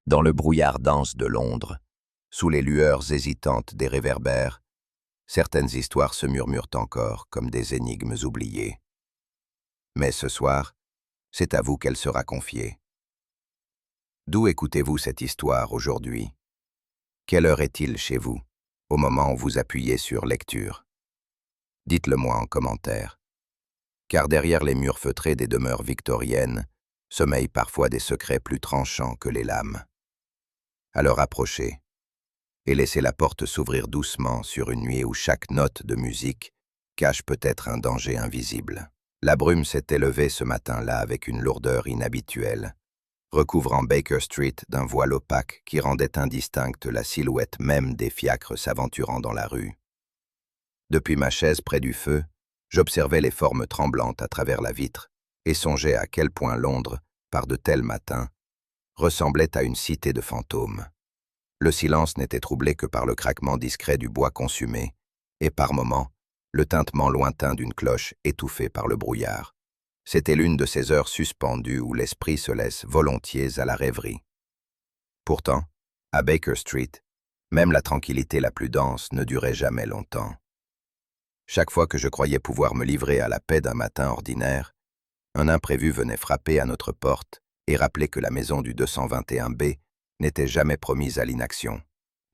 Dans le brouillard dense de Londres, sous les lueurs hésitantes des réverbères, certaines histoires se murmurent encore comme des énigmes oubliées. Mais ce soir, c'est à vous qu'elle sera confiée. D'où écoutez-vous cette histoire aujourd'hui? Quelle heure est-il chez vous, au moment où vous appuyez sur lecture? Dites-le-moi en commentaire. Car derrière les murs feutrés des demeures victoriennes, sommeillent parfois des secrets plus tranchants que les lames. Alors approchez, et laissez la porte s'ouvrir doucement sur une nuit où chaque note de musique cache peut-être un danger invisible. La brume s'est élevée ce matin-là avec une lourdeur inhabituelle, recouvrant Baker Street d'un voile opaque qui rendait indistincte la silhouette même des fiacres s'aventurant dans la rue. Depuis ma chaise près du feu, j'observais les formes tremblantes à travers la vitre et songeais à quel point Londres, par de tels matins, ressemblait à une cité de fantômes. Le silence n'était troublé que par le craquement discret du bois consumé et, par moments, le tintement lointain d'une cloche étouffée par le brouillard. C'était l'une de ces heures suspendues où l'esprit se laisse volontiers à la rêverie. Pourtant, à Baker Street, même la tranquillité la plus dense ne durait jamais longtemps. Chaque fois que je croyais pouvoir me livrer à la paix d'un matin ordinaire, un imprévu venait frapper à notre porte et rappeler que la maison du 221B n'était jamais promise à l'inaction.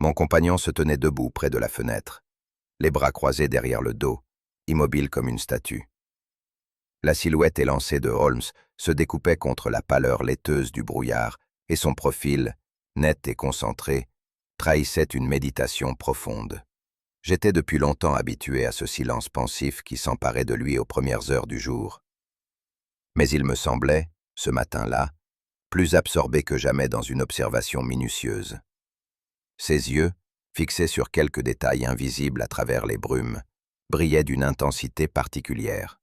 Mon compagnon se tenait debout près de la fenêtre, les bras croisés derrière le dos, immobile comme une statue. La silhouette élancée de Holmes se découpait contre la pâleur laiteuse du brouillard et son profil, net et concentré, trahissait une méditation profonde. J'étais depuis longtemps habitué à ce silence pensif qui s'emparait de lui aux premières heures du jour. Mais il me semblait, ce matin-là, plus absorbé que jamais dans une observation minutieuse. Ses yeux, fixés sur quelques détails invisibles à travers les brumes, brillaient d'une intensité particulière.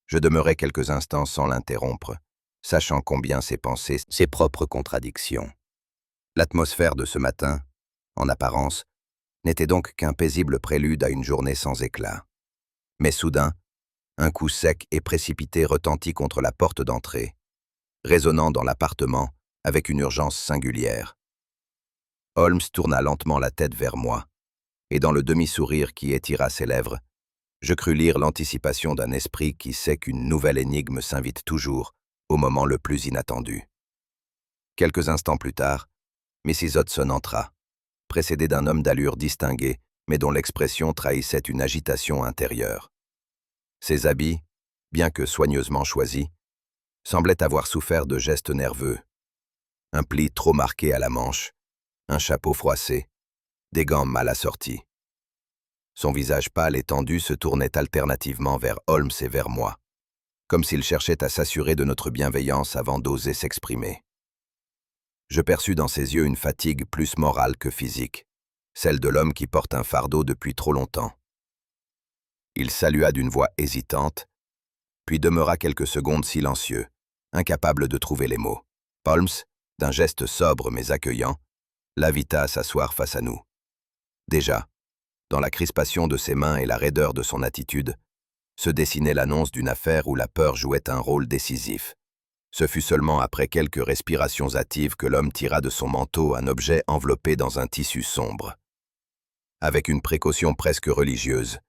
Je demeurai quelques instants sans l'interrompre, sachant combien ses pensées, ses propres contradictions. L'atmosphère de ce matin, en apparence, n'était donc qu'un paisible prélude à une journée sans éclat. Mais soudain, un coup sec et précipité retentit contre la porte d'entrée, résonnant dans l'appartement avec une urgence singulière. Holmes tourna lentement la tête vers moi, et dans le demi-sourire qui étira ses lèvres, je crus lire l'anticipation d'un esprit qui sait qu'une nouvelle énigme s'invite toujours au moment le plus inattendu. Quelques instants plus tard, Mrs. Hodgson entra, précédée d'un homme d'allure distinguée, mais dont l'expression trahissait une agitation intérieure. Ses habits, bien que soigneusement choisis, semblaient avoir souffert de gestes nerveux. Un pli trop marqué à la manche, un chapeau froissé, des gants mal assortis. Son visage pâle et tendu se tournait alternativement vers Holmes et vers moi, comme s'il cherchait à s'assurer de notre bienveillance avant d'oser s'exprimer. Je perçus dans ses yeux une fatigue plus morale que physique, celle de l'homme qui porte un fardeau depuis trop longtemps. Il salua d'une voix hésitante, puis demeura quelques secondes silencieux, incapable de trouver les mots. Holmes, d'un geste sobre mais accueillant, l'invita à s'asseoir face à nous. Déjà, dans la crispation de ses mains et la raideur de son attitude, se dessinait l'annonce d'une affaire où la peur jouait un rôle décisif. Ce fut seulement après quelques respirations hâtives que l'homme tira de son manteau un objet enveloppé dans un tissu sombre. Avec une précaution presque religieuse,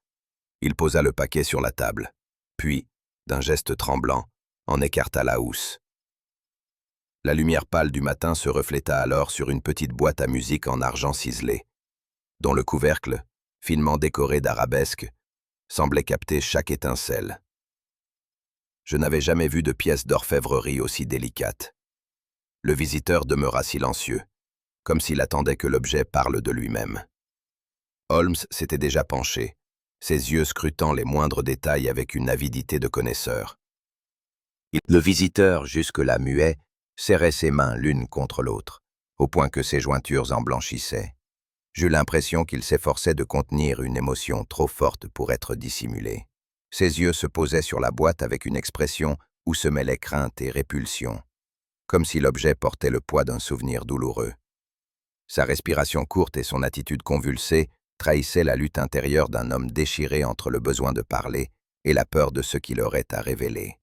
il posa le paquet sur la table, puis, d'un geste tremblant, en écarta la housse. La lumière pâle du matin se refléta alors sur une petite boîte à musique en argent ciselé, dont le couvercle, finement décoré d'arabesques, semblait capter chaque étincelle. Je n'avais jamais vu de pièce d'orfèvrerie aussi délicate. Le visiteur demeura silencieux, comme s'il attendait que l'objet parle de lui-même. Holmes s'était déjà penché, ses yeux scrutant les moindres détails avec une avidité de connaisseur. Le visiteur, jusque-là muet, serrait ses mains l'une contre l'autre, au point que ses jointures en blanchissaient. J'eus l'impression qu'il s'efforçait de contenir une émotion trop forte pour être dissimulée. Ses yeux se posaient sur la boîte avec une expression où se mêlaient crainte et répulsion, comme si l'objet portait le poids d'un souvenir douloureux. Sa respiration courte et son attitude convulsée trahissaient la lutte intérieure d'un homme déchiré entre le besoin de parler et la peur de ce qu'il aurait à révéler.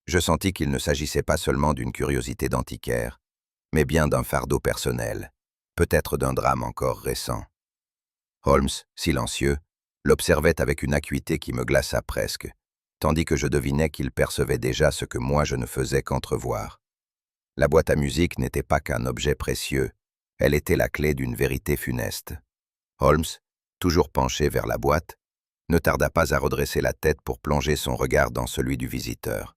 Je sentis qu'il ne s'agissait pas seulement d'une curiosité d'antiquaire, mais bien d'un fardeau personnel, peut-être d'un drame encore récent. Holmes, silencieux, l'observait avec une acuité qui me glaça presque, tandis que je devinais qu'il percevait déjà ce que moi je ne faisais qu'entrevoir. La boîte à musique n'était pas qu'un objet précieux, elle était la clé d'une vérité funeste. Holmes, toujours penché vers la boîte, ne tarda pas à redresser la tête pour plonger son regard dans celui du visiteur.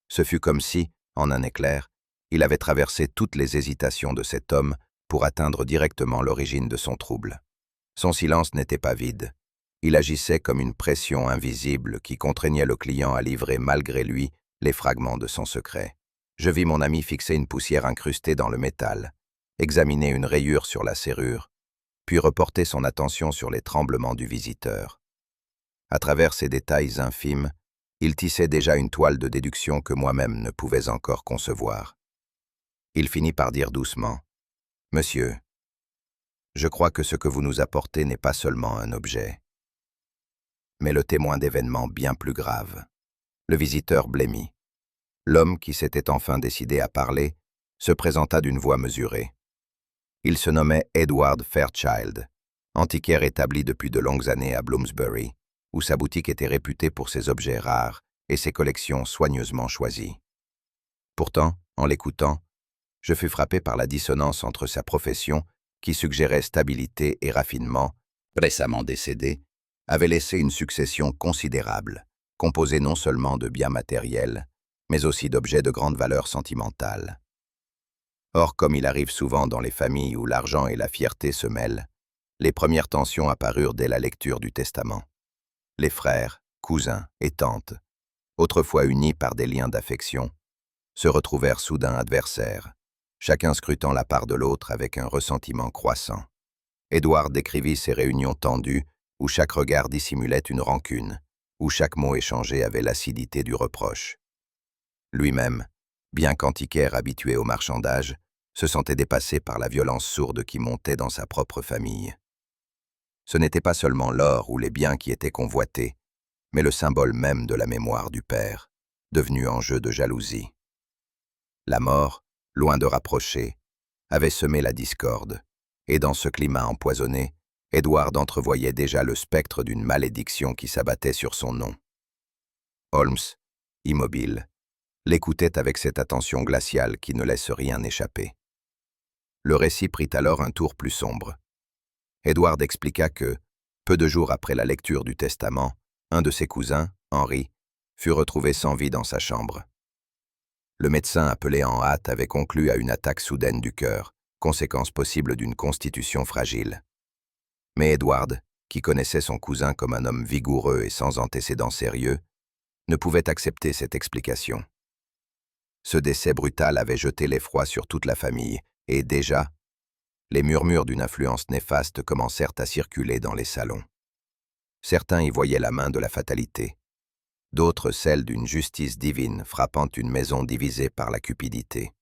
Ce fut comme si, en un éclair, il avait traversé toutes les hésitations de cet homme pour atteindre directement l'origine de son trouble. Son silence n'était pas vide. Il agissait comme une pression invisible qui contraignait le client à livrer malgré lui les fragments de son secret. Je vis mon ami fixer une poussière incrustée dans le métal, examiner une rayure sur la serrure, puis reporter son attention sur les tremblements du visiteur. À travers ces détails infimes, il tissait déjà une toile de déduction que moi-même ne pouvais encore concevoir. Il finit par dire doucement : « Monsieur, je crois que ce que vous nous apportez n'est pas seulement un objet, mais le témoin d'événements bien plus graves. » Le visiteur blêmit. L'homme qui s'était enfin décidé à parler se présenta d'une voix mesurée. Il se nommait Edward Fairchild, antiquaire établi depuis de longues années à Bloomsbury, où sa boutique était réputée pour ses objets rares et ses collections soigneusement choisies. Pourtant, en l'écoutant, je fus frappé par la dissonance entre sa profession, qui suggérait stabilité et raffinement, récemment décédé, avait laissé une succession considérable, composée non seulement de biens matériels, mais aussi d'objets de grande valeur sentimentale. Or, comme il arrive souvent dans les familles où l'argent et la fierté se mêlent, les premières tensions apparurent dès la lecture du testament. Les frères, cousins et tantes, autrefois unis par des liens d'affection, se retrouvèrent soudain adversaires, chacun scrutant la part de l'autre avec un ressentiment croissant. Édouard décrivit ces réunions tendues où chaque regard dissimulait une rancune, où chaque mot échangé avait l'acidité du reproche. Lui-même, bien qu'antiquaire habitué au marchandage, se sentait dépassé par la violence sourde qui montait dans sa propre famille. Ce n'était pas seulement l'or ou les biens qui étaient convoités, mais le symbole même de la mémoire du père, devenu enjeu de jalousie. La mort, loin de rapprocher, avait semé la discorde, et dans ce climat empoisonné, Edward entrevoyait déjà le spectre d'une malédiction qui s'abattait sur son nom. Holmes, immobile, l'écoutait avec cette attention glaciale qui ne laisse rien échapper. Le récit prit alors un tour plus sombre. Edward expliqua que, peu de jours après la lecture du testament, un de ses cousins, Henry, fut retrouvé sans vie dans sa chambre. Le médecin appelé en hâte avait conclu à une attaque soudaine du cœur, conséquence possible d'une constitution fragile. Mais Edward, qui connaissait son cousin comme un homme vigoureux et sans antécédents sérieux, ne pouvait accepter cette explication. Ce décès brutal avait jeté l'effroi sur toute la famille, et déjà, les murmures d'une influence néfaste commencèrent à circuler dans les salons. Certains y voyaient la main de la fatalité, d'autres celle d'une justice divine frappant une maison divisée par la cupidité.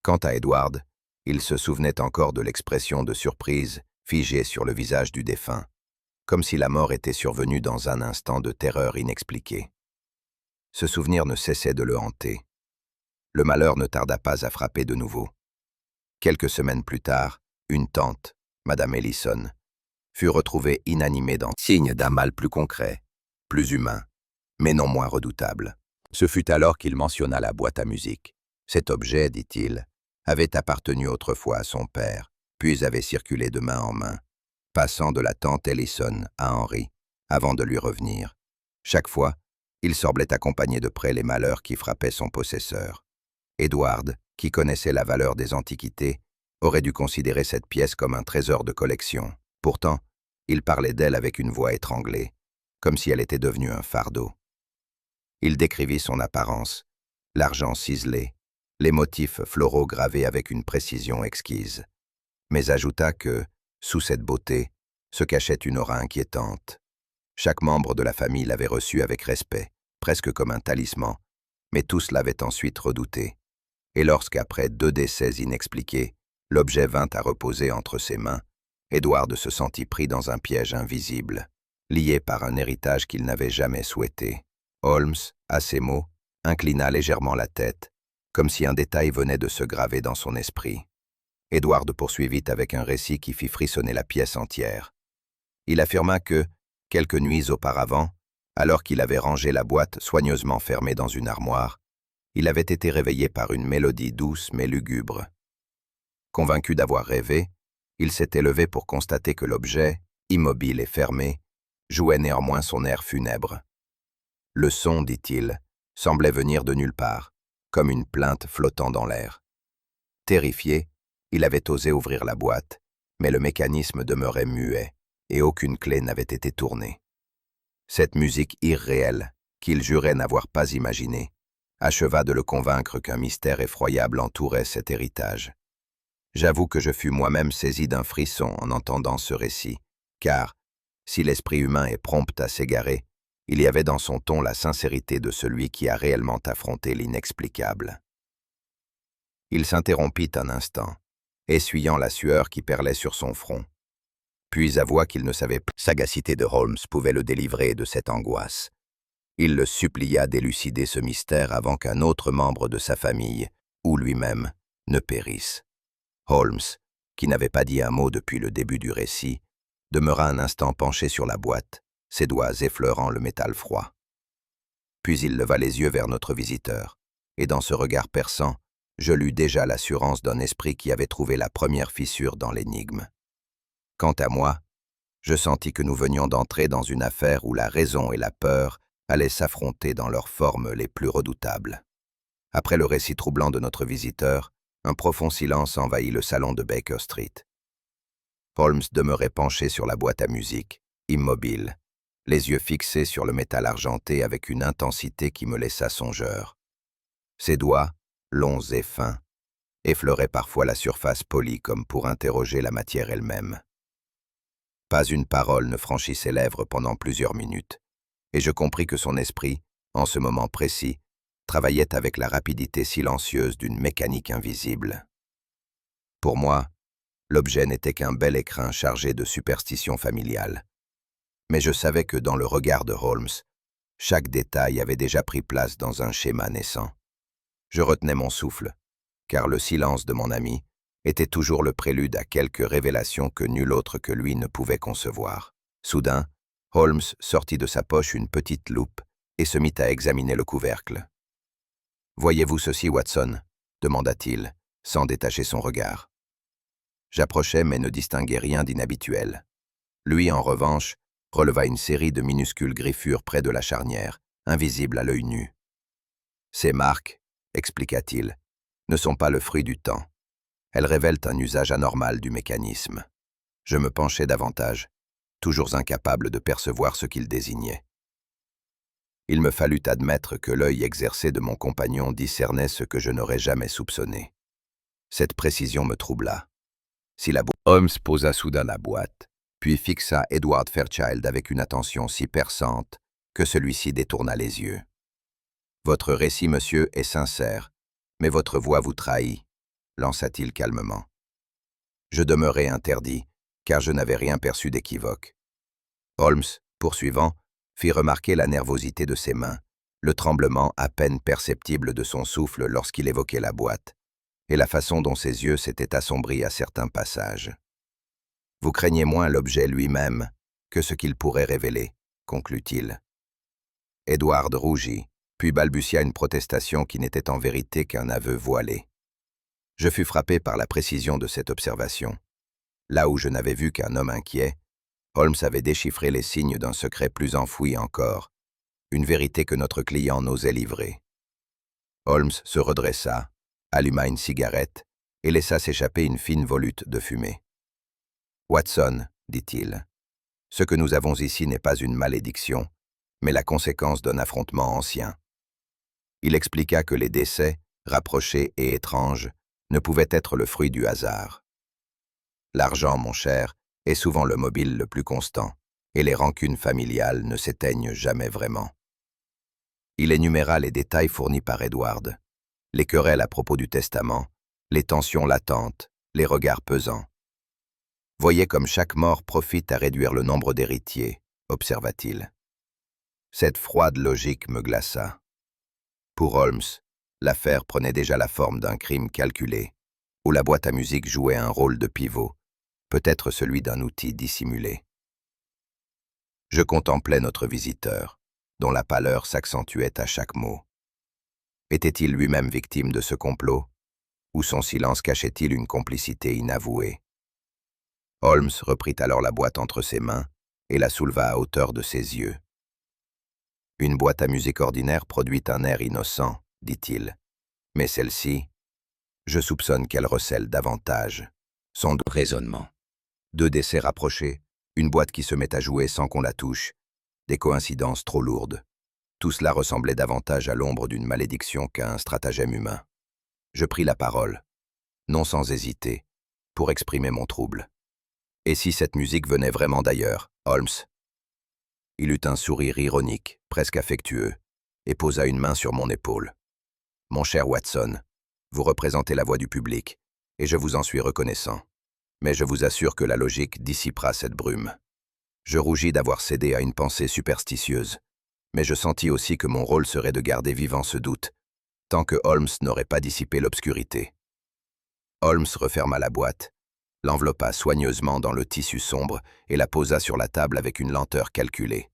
Quant à Edward, il se souvenait encore de l'expression de surprise figée sur le visage du défunt, comme si la mort était survenue dans un instant de terreur inexpliquée. Ce souvenir ne cessait de le hanter. Le malheur ne tarda pas à frapper de nouveau. Quelques semaines plus tard, une tante, Madame Ellison, fut retrouvée inanimée dans signe d'un mal plus concret, plus humain, mais non moins redoutable. Ce fut alors qu'il mentionna la boîte à musique. Cet objet, dit-il, avait appartenu autrefois à son père, puis avait circulé de main en main, passant de la tante Ellison à Henry, avant de lui revenir. Chaque fois, il semblait accompagner de près les malheurs qui frappaient son possesseur. Edward, qui connaissait la valeur des antiquités, aurait dû considérer cette pièce comme un trésor de collection. Pourtant, il parlait d'elle avec une voix étranglée, comme si elle était devenue un fardeau. Il décrivit son apparence, l'argent ciselé, les motifs floraux gravés avec une précision exquise, mais ajouta que, sous cette beauté, se cachait une aura inquiétante. Chaque membre de la famille l'avait reçu avec respect, presque comme un talisman, mais tous l'avaient ensuite redouté. Et lorsqu'après 2 décès inexpliqués, l'objet vint à reposer entre ses mains, Edward se sentit pris dans un piège invisible, lié par un héritage qu'il n'avait jamais souhaité. Holmes, à ces mots, inclina légèrement la tête, comme si un détail venait de se graver dans son esprit. Edward poursuivit avec un récit qui fit frissonner la pièce entière. Il affirma que, quelques nuits auparavant, alors qu'il avait rangé la boîte soigneusement fermée dans une armoire, il avait été réveillé par une mélodie douce mais lugubre. Convaincu d'avoir rêvé, il s'était levé pour constater que l'objet, immobile et fermé, jouait néanmoins son air funèbre. Le son, dit-il, semblait venir de nulle part, comme une plainte flottant dans l'air. Terrifié, il avait osé ouvrir la boîte, mais le mécanisme demeurait muet, et aucune clé n'avait été tournée. Cette musique irréelle, qu'il jurait n'avoir pas imaginée, acheva de le convaincre qu'un mystère effroyable entourait cet héritage. J'avoue que je fus moi-même saisi d'un frisson en entendant ce récit, car, si l'esprit humain est prompt à s'égarer, il y avait dans son ton la sincérité de celui qui a réellement affronté l'inexplicable. Il s'interrompit un instant, essuyant la sueur qui perlait sur son front, puis avoua qu'il ne savait plus. La sagacité de Holmes pouvait le délivrer de cette angoisse. Il le supplia d'élucider ce mystère avant qu'un autre membre de sa famille, ou lui-même, ne périsse. Holmes, qui n'avait pas dit un mot depuis le début du récit, demeura un instant penché sur la boîte, ses doigts effleurant le métal froid. Puis il leva les yeux vers notre visiteur, et dans ce regard perçant, je lus déjà l'assurance d'un esprit qui avait trouvé la première fissure dans l'énigme. Quant à moi, je sentis que nous venions d'entrer dans une affaire où la raison et la peur allaient s'affronter dans leurs formes les plus redoutables. Après le récit troublant de notre visiteur, un profond silence envahit le salon de Baker Street. Holmes demeurait penché sur la boîte à musique, immobile, les yeux fixés sur le métal argenté avec une intensité qui me laissa songeur. Ses doigts, longs et fins, effleuraient parfois la surface polie comme pour interroger la matière elle-même. Pas une parole ne franchit ses lèvres pendant plusieurs minutes, et je compris que son esprit, en ce moment précis, travaillait avec la rapidité silencieuse d'une mécanique invisible. Pour moi, l'objet n'était qu'un bel écrin chargé de superstitions familiales. Mais je savais que dans le regard de Holmes, chaque détail avait déjà pris place dans un schéma naissant. Je retenais mon souffle, car le silence de mon ami était toujours le prélude à quelques révélations que nul autre que lui ne pouvait concevoir. Soudain, Holmes sortit de sa poche une petite loupe et se mit à examiner le couvercle. « Voyez-vous ceci, Watson ?» demanda-t-il, sans détacher son regard. J'approchai mais ne distinguai rien d'inhabituel. Lui, en revanche, releva une série de minuscules griffures près de la charnière, invisibles à l'œil nu. « Ces marques, expliqua-t-il, ne sont pas le fruit du temps. Elles révèlent un usage anormal du mécanisme. » Je me penchai davantage, toujours incapable de percevoir ce qu'il désignait. Il me fallut admettre que l'œil exercé de mon compagnon discernait ce que je n'aurais jamais soupçonné. Cette précision me troubla. Si la Holmes posa soudain la boîte, puis fixa Edward Fairchild avec une attention si perçante que celui-ci détourna les yeux. « Votre récit, monsieur, est sincère, mais votre voix vous trahit, » lança-t-il calmement. Je demeurai interdit, car je n'avais rien perçu d'équivoque. Holmes, poursuivant, fit remarquer la nervosité de ses mains, le tremblement à peine perceptible de son souffle lorsqu'il évoquait la boîte, et la façon dont ses yeux s'étaient assombris à certains passages. « Vous craignez moins l'objet lui-même que ce qu'il pourrait révéler, » conclut-il. Edward rougit, puis balbutia une protestation qui n'était en vérité qu'un aveu voilé. Je fus frappé par la précision de cette observation. Là où je n'avais vu qu'un homme inquiet, Holmes avait déchiffré les signes d'un secret plus enfoui encore, une vérité que notre client n'osait livrer. Holmes se redressa, alluma une cigarette et laissa s'échapper une fine volute de fumée. « Watson, dit-il, ce que nous avons ici n'est pas une malédiction, mais la conséquence d'un affrontement ancien. » Il expliqua que les décès, rapprochés et étranges, ne pouvaient être le fruit du hasard. L'argent, mon cher, est souvent le mobile le plus constant, et les rancunes familiales ne s'éteignent jamais vraiment. Il énuméra les détails fournis par Edward, les querelles à propos du testament, les tensions latentes, les regards pesants. « Voyez comme chaque mort profite à réduire le nombre d'héritiers, » observa-t-il. Cette froide logique me glaça. Pour Holmes, L'affaire prenait déjà la forme d'un crime calculé, où la boîte à musique jouait un rôle de pivot, peut-être celui d'un outil dissimulé. Je contemplais notre visiteur, dont la pâleur s'accentuait à chaque mot. Était-il lui-même victime de ce complot, ou son silence cachait-il une complicité inavouée? Holmes reprit alors la boîte entre ses mains et la souleva à hauteur de ses yeux. Une boîte à musique ordinaire produit un air innocent, dit-il. Mais celle-ci, je soupçonne qu'elle recèle davantage. Son raisonnement. Deux décès rapprochés, une boîte qui se met à jouer sans qu'on la touche, des coïncidences trop lourdes. Tout cela ressemblait davantage à l'ombre d'une malédiction qu'à un stratagème humain. Je pris la parole, non sans hésiter, pour exprimer mon trouble. Et si cette musique venait vraiment d'ailleurs, Holmes? Il eut un sourire ironique, presque affectueux, et posa une main sur mon épaule. Mon cher Watson, vous représentez la voix du public, et je vous en suis reconnaissant. Mais je vous assure que la logique dissipera cette brume. Je rougis d'avoir cédé à une pensée superstitieuse, mais je sentis aussi que mon rôle serait de garder vivant ce doute, tant que Holmes n'aurait pas dissipé l'obscurité. Holmes referma la boîte, l'enveloppa soigneusement dans le tissu sombre et la posa sur la table avec une lenteur calculée.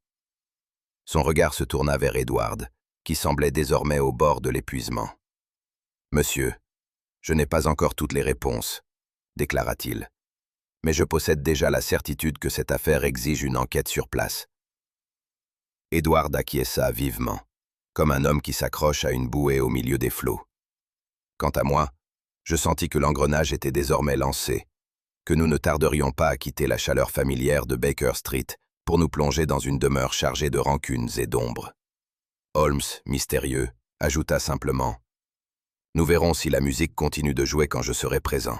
Son regard se tourna vers Edward, qui semblait désormais au bord de l'épuisement. « Monsieur, je n'ai pas encore toutes les réponses, » déclara-t-il. « Mais je possède déjà la certitude que cette affaire exige une enquête sur place. » Edward acquiesça vivement, comme un homme qui s'accroche à une bouée au milieu des flots. Quant à moi, je sentis que l'engrenage était désormais lancé, que nous ne tarderions pas à quitter la chaleur familière de Baker Street pour nous plonger dans une demeure chargée de rancunes et d'ombres. Holmes, mystérieux, ajouta simplement « Nous verrons si la musique continue de jouer quand je serai présent. »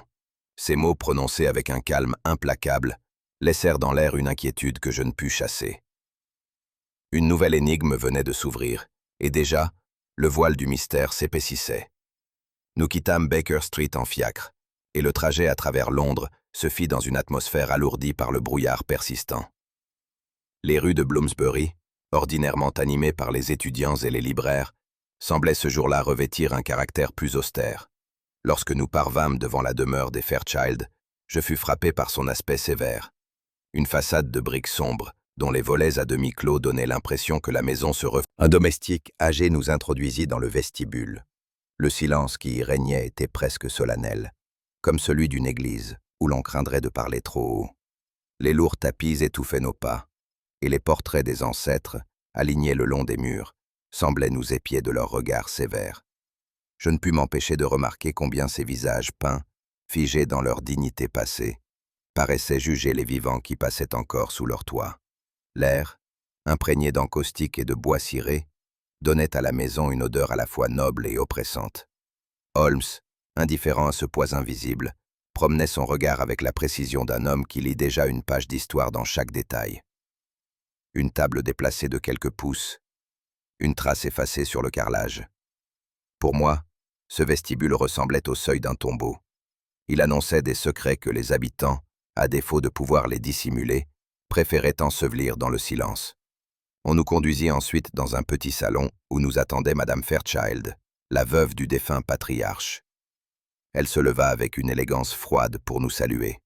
Ces mots prononcés avec un calme implacable laissèrent dans l'air une inquiétude que je ne pus chasser. Une nouvelle énigme venait de s'ouvrir, et déjà, le voile du mystère s'épaississait. Nous quittâmes Baker Street en fiacre, et le trajet à travers Londres se fit dans une atmosphère alourdie par le brouillard persistant. Les rues de Bloomsbury, ordinairement animées par les étudiants et les libraires, semblaient ce jour-là revêtir un caractère plus austère. Lorsque nous parvâmes devant la demeure des Fairchild, je fus frappé par son aspect sévère. Une façade de briques sombres, dont les volets à demi clos donnaient l'impression que la maison se refait. Un domestique âgé nous introduisit dans le vestibule. Le silence qui y régnait était presque solennel, comme celui d'une église, où l'on craindrait de parler trop haut. Les lourds tapis étouffaient nos pas, et les portraits des ancêtres, alignés le long des murs, semblaient nous épier de leurs regards sévères. Je ne pus m'empêcher de remarquer combien ces visages peints, figés dans leur dignité passée, paraissaient juger les vivants qui passaient encore sous leur toit. L'air, imprégné d'encaustique et de bois ciré, donnait à la maison une odeur à la fois noble et oppressante. Holmes, indifférent à ce poids invisible, promenait son regard avec la précision d'un homme qui lit déjà une page d'histoire dans chaque détail. Une table déplacée de quelques pouces, une trace effacée sur le carrelage. Pour moi, ce vestibule ressemblait au seuil d'un tombeau. Il annonçait des secrets que les habitants, à défaut de pouvoir les dissimuler, préféraient ensevelir dans le silence. On nous conduisit ensuite dans un petit salon où nous attendait Madame Fairchild, la veuve du défunt patriarche. Elle se leva avec une élégance froide pour nous saluer.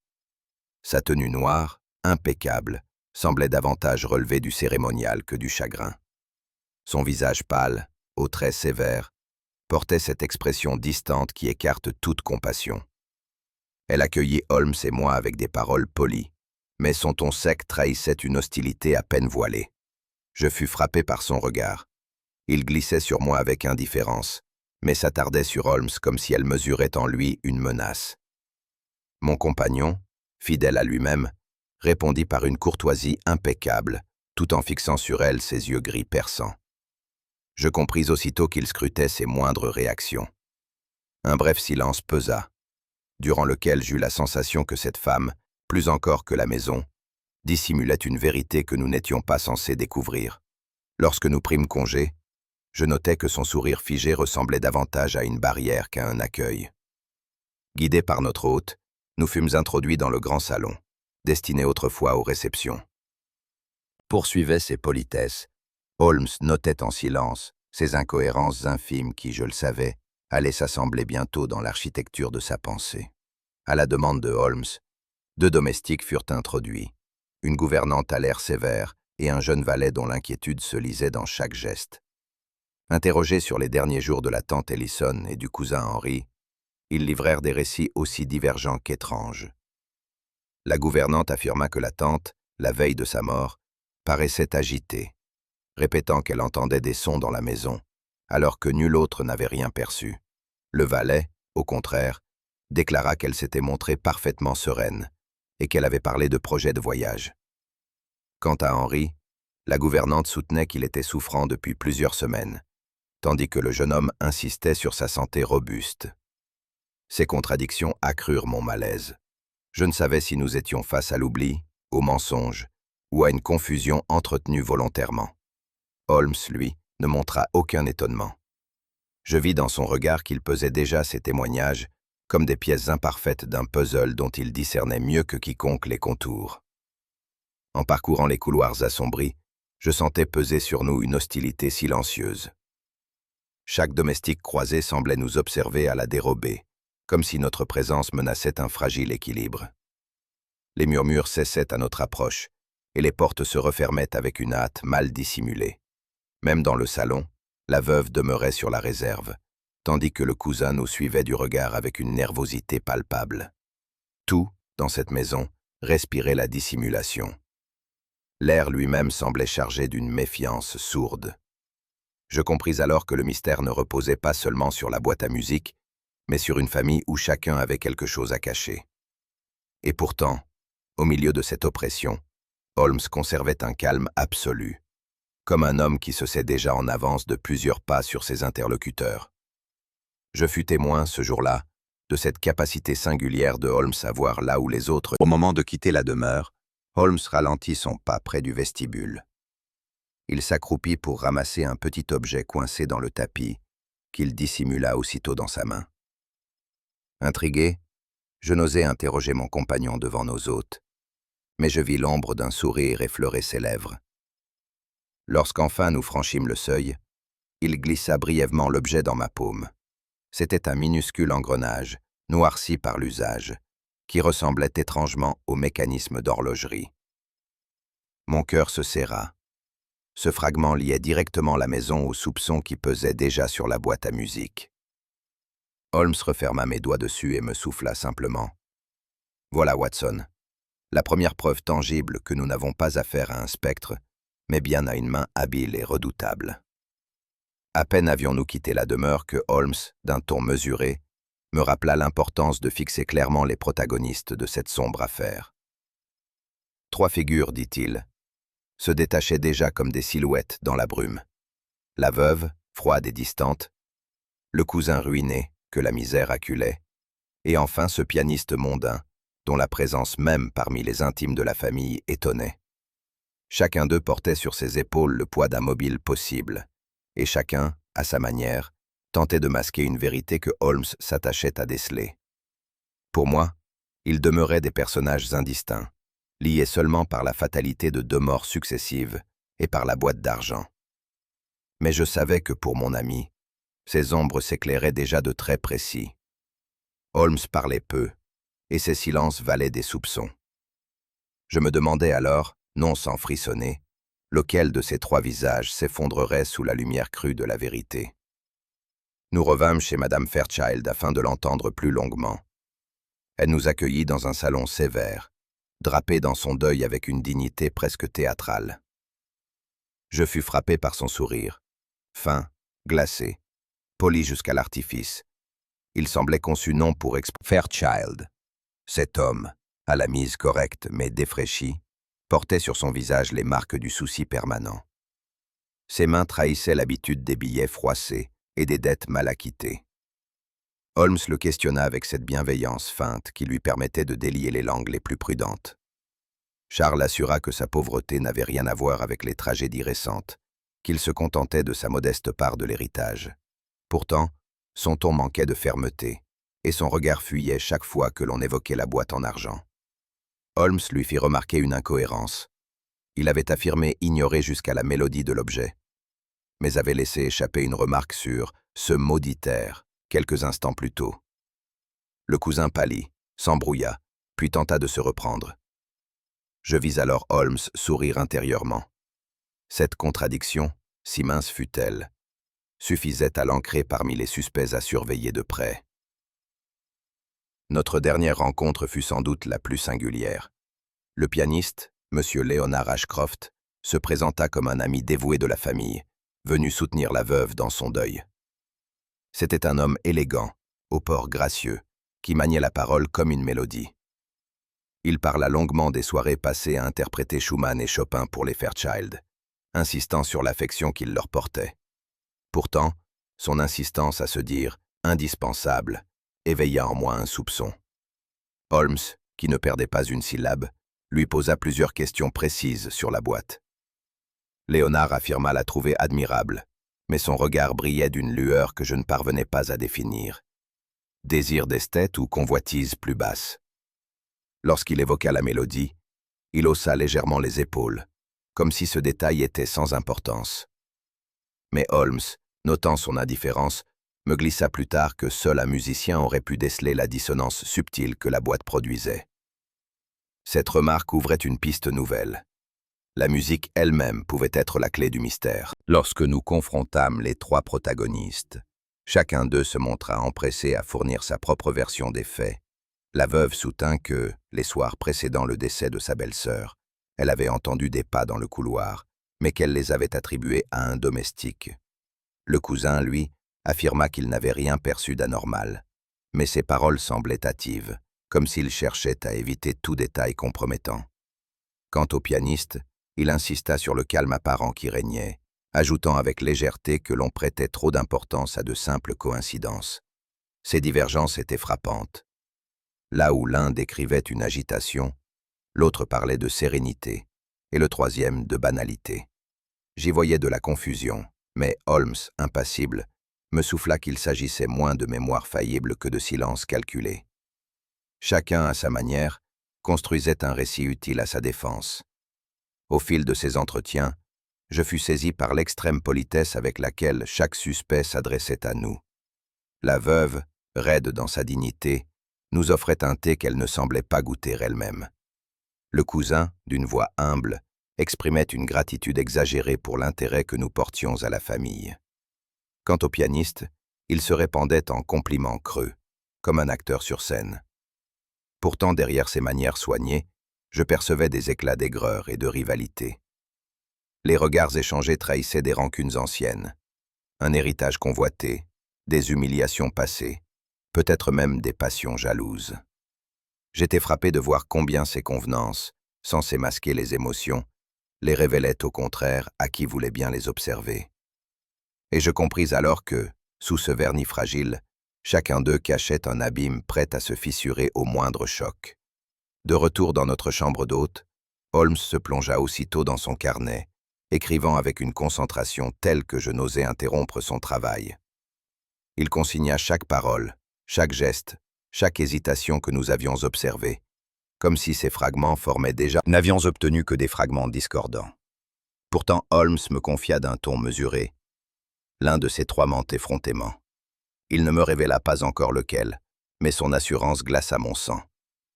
Sa tenue noire, impeccable, semblait davantage relever du cérémonial que du chagrin. Son visage pâle, aux traits sévères, portait cette expression distante qui écarte toute compassion. Elle accueillit Holmes et moi avec des paroles polies, mais son ton sec trahissait une hostilité à peine voilée. Je fus frappé par son regard. Il glissait sur moi avec indifférence, mais s'attardait sur Holmes comme si elle mesurait en lui une menace. Mon compagnon, fidèle à lui-même, répondit par une courtoisie impeccable, tout en fixant sur elle ses yeux gris perçants. Je compris aussitôt qu'il scrutait ses moindres réactions. Un bref silence pesa, durant lequel j'eus la sensation que cette femme, plus encore que la maison, dissimulait une vérité que nous n'étions pas censés découvrir. Lorsque nous prîmes congé, je notai que son sourire figé ressemblait davantage à une barrière qu'à un accueil. Guidés par notre hôte, nous fûmes introduits dans le grand salon, destiné autrefois aux réceptions. Poursuivait ses politesses. Holmes notait en silence ces incohérences infimes qui, je le savais, allaient s'assembler bientôt dans l'architecture de sa pensée. À la demande de Holmes, 2 domestiques furent introduits, une gouvernante à l'air sévère et un jeune valet dont l'inquiétude se lisait dans chaque geste. Interrogés sur les derniers jours de la tante Ellison et du cousin Henry, ils livrèrent des récits aussi divergents qu'étranges. La gouvernante affirma que la tante, la veille de sa mort, paraissait agitée, répétant qu'elle entendait des sons dans la maison, alors que nul autre n'avait rien perçu. Le valet, au contraire, déclara qu'elle s'était montrée parfaitement sereine et qu'elle avait parlé de projets de voyage. Quant à Henry, la gouvernante soutenait qu'il était souffrant depuis plusieurs semaines, tandis que le jeune homme insistait sur sa santé robuste. Ces contradictions accrurent mon malaise. Je ne savais si nous étions face à l'oubli, au mensonge, ou à une confusion entretenue volontairement. Holmes, lui, ne montra aucun étonnement. Je vis dans son regard qu'il pesait déjà ces témoignages comme des pièces imparfaites d'un puzzle dont il discernait mieux que quiconque les contours. En parcourant les couloirs assombris, je sentais peser sur nous une hostilité silencieuse. Chaque domestique croisé semblait nous observer à la dérobée, comme si notre présence menaçait un fragile équilibre. Les murmures cessaient à notre approche, et les portes se refermaient avec une hâte mal dissimulée. Même dans le salon, la veuve demeurait sur la réserve, tandis que le cousin nous suivait du regard avec une nervosité palpable. Tout, dans cette maison, respirait la dissimulation. L'air lui-même semblait chargé d'une méfiance sourde. Je compris alors que le mystère ne reposait pas seulement sur la boîte à musique, mais sur une famille où chacun avait quelque chose à cacher. Et pourtant, au milieu de cette oppression, Holmes conservait un calme absolu, comme un homme qui se sait déjà en avance de plusieurs pas sur ses interlocuteurs. Je fus témoin, ce jour-là, de cette capacité singulière de Holmes à voir là où les autres... Au moment de quitter la demeure, Holmes ralentit son pas près du vestibule. Il s'accroupit pour ramasser un petit objet coincé dans le tapis, qu'il dissimula aussitôt dans sa main. Intrigué, je n'osais interroger mon compagnon devant nos hôtes, mais je vis l'ombre d'un sourire effleurer ses lèvres. Lorsqu'enfin nous franchîmes le seuil, il glissa brièvement l'objet dans ma paume. C'était un minuscule engrenage, noirci par l'usage, qui ressemblait étrangement au mécanisme d'horlogerie. Mon cœur se serra. Ce fragment liait directement la maison aux soupçons qui pesaient déjà sur la boîte à musique. Holmes referma mes doigts dessus et me souffla simplement. « Voilà, Watson, la première preuve tangible que nous n'avons pas affaire à un spectre, mais bien à une main habile et redoutable. » À peine avions-nous quitté la demeure que Holmes, d'un ton mesuré, me rappela l'importance de fixer clairement les protagonistes de cette sombre affaire. 3 figures, dit-il, se détachaient déjà comme des silhouettes dans la brume. La veuve, froide et distante, le cousin ruiné, que la misère acculait, et enfin ce pianiste mondain, dont la présence même parmi les intimes de la famille étonnait. Chacun d'eux portait sur ses épaules le poids d'un mobile possible, et chacun, à sa manière, tentait de masquer une vérité que Holmes s'attachait à déceler. Pour moi, ils demeuraient des personnages indistincts, liés seulement par la fatalité de 2 morts successives et par la boîte d'argent. Mais je savais que pour mon ami, ces ombres s'éclairaient déjà de traits précis. Holmes parlait peu, et ses silences valaient des soupçons. Je me demandais alors, non sans frissonner, lequel de ces 3 visages s'effondrerait sous la lumière crue de la vérité. Nous revînmes chez Madame Fairchild afin de l'entendre plus longuement. Elle nous accueillit dans un salon sévère, drapé dans son deuil avec une dignité presque théâtrale. Je fus frappé par son sourire, fin, glacé, poli jusqu'à l'artifice. Il semblait conçu non pour Fairchild. Cet homme, à la mise correcte mais défraîchie, portait sur son visage les marques du souci permanent. Ses mains trahissaient l'habitude des billets froissés et des dettes mal acquittées. Holmes le questionna avec cette bienveillance feinte qui lui permettait de délier les langues les plus prudentes. Charles assura que sa pauvreté n'avait rien à voir avec les tragédies récentes, qu'il se contentait de sa modeste part de l'héritage. Pourtant, son ton manquait de fermeté, et son regard fuyait chaque fois que l'on évoquait la boîte en argent. Holmes lui fit remarquer une incohérence. Il avait affirmé ignorer jusqu'à la mélodie de l'objet, mais avait laissé échapper une remarque sur ce maudit air, quelques instants plus tôt. Le cousin pâlit, s'embrouilla, puis tenta de se reprendre. Je vis alors Holmes sourire intérieurement. Cette contradiction, si mince fût-elle, suffisait à l'ancrer parmi les suspects à surveiller de près. Notre dernière rencontre fut sans doute la plus singulière. Le pianiste, M. Leonard Ashcroft, se présenta comme un ami dévoué de la famille, venu soutenir la veuve dans son deuil. C'était un homme élégant, au port gracieux, qui maniait la parole comme une mélodie. Il parla longuement des soirées passées à interpréter Schumann et Chopin pour les Fairchild, insistant sur l'affection qu'il leur portait. Pourtant, son insistance à se dire « indispensable » éveilla en moi un soupçon. Holmes, qui ne perdait pas une syllabe, lui posa plusieurs questions précises sur la boîte. Léonard affirma la trouver admirable, mais son regard brillait d'une lueur que je ne parvenais pas à définir. Désir d'esthète ou convoitise plus basse. Lorsqu'il évoqua la mélodie, il haussa légèrement les épaules, comme si ce détail était sans importance. Mais Holmes, notant son indifférence, me glissa plus tard que seul un musicien aurait pu déceler la dissonance subtile que la boîte produisait. Cette remarque ouvrait une piste nouvelle. La musique elle-même pouvait être la clé du mystère. Lorsque nous confrontâmes les trois protagonistes, chacun d'eux se montra empressé à fournir sa propre version des faits. La veuve soutint que, les soirs précédant le décès de sa belle-sœur, elle avait entendu des pas dans le couloir, mais qu'elle les avait attribués à un domestique. Le cousin, lui, affirma qu'il n'avait rien perçu d'anormal, mais ses paroles semblaient hâtives, comme s'il cherchait à éviter tout détail compromettant. Quant au pianiste, il insista sur le calme apparent qui régnait, ajoutant avec légèreté que l'on prêtait trop d'importance à de simples coïncidences. Ces divergences étaient frappantes. Là où l'un décrivait une agitation, l'autre parlait de sérénité, et le troisième de banalité. J'y voyais de la confusion, mais Holmes, impassible, me souffla qu'il s'agissait moins de mémoire faillible que de silence calculé. Chacun, à sa manière, construisait un récit utile à sa défense. Au fil de ces entretiens, je fus saisi par l'extrême politesse avec laquelle chaque suspect s'adressait à nous. La veuve, raide dans sa dignité, nous offrait un thé qu'elle ne semblait pas goûter elle-même. Le cousin, d'une voix humble, exprimait une gratitude exagérée pour l'intérêt que nous portions à la famille. Quant au pianiste, il se répandait en compliments creux, comme un acteur sur scène. Pourtant, derrière ses manières soignées, je percevais des éclats d'aigreur et de rivalité. Les regards échangés trahissaient des rancunes anciennes, un héritage convoité, des humiliations passées, peut-être même des passions jalouses. J'étais frappé de voir combien ces convenances, censées masquer les émotions, les révélaient au contraire à qui voulait bien les observer. Et je compris alors que, sous ce vernis fragile, chacun d'eux cachait un abîme prêt à se fissurer au moindre choc. De retour dans notre chambre d'hôte, Holmes se plongea aussitôt dans son carnet, écrivant avec une concentration telle que je n'osais interrompre son travail. Il consigna chaque parole, chaque geste, chaque hésitation que nous avions observée, comme si ces fragments formaient déjà... N'avions obtenu que des fragments discordants. Pourtant Holmes me confia d'un ton mesuré l'un de ces trois ment effrontément. Il ne me révéla pas encore lequel, mais son assurance glaça mon sang.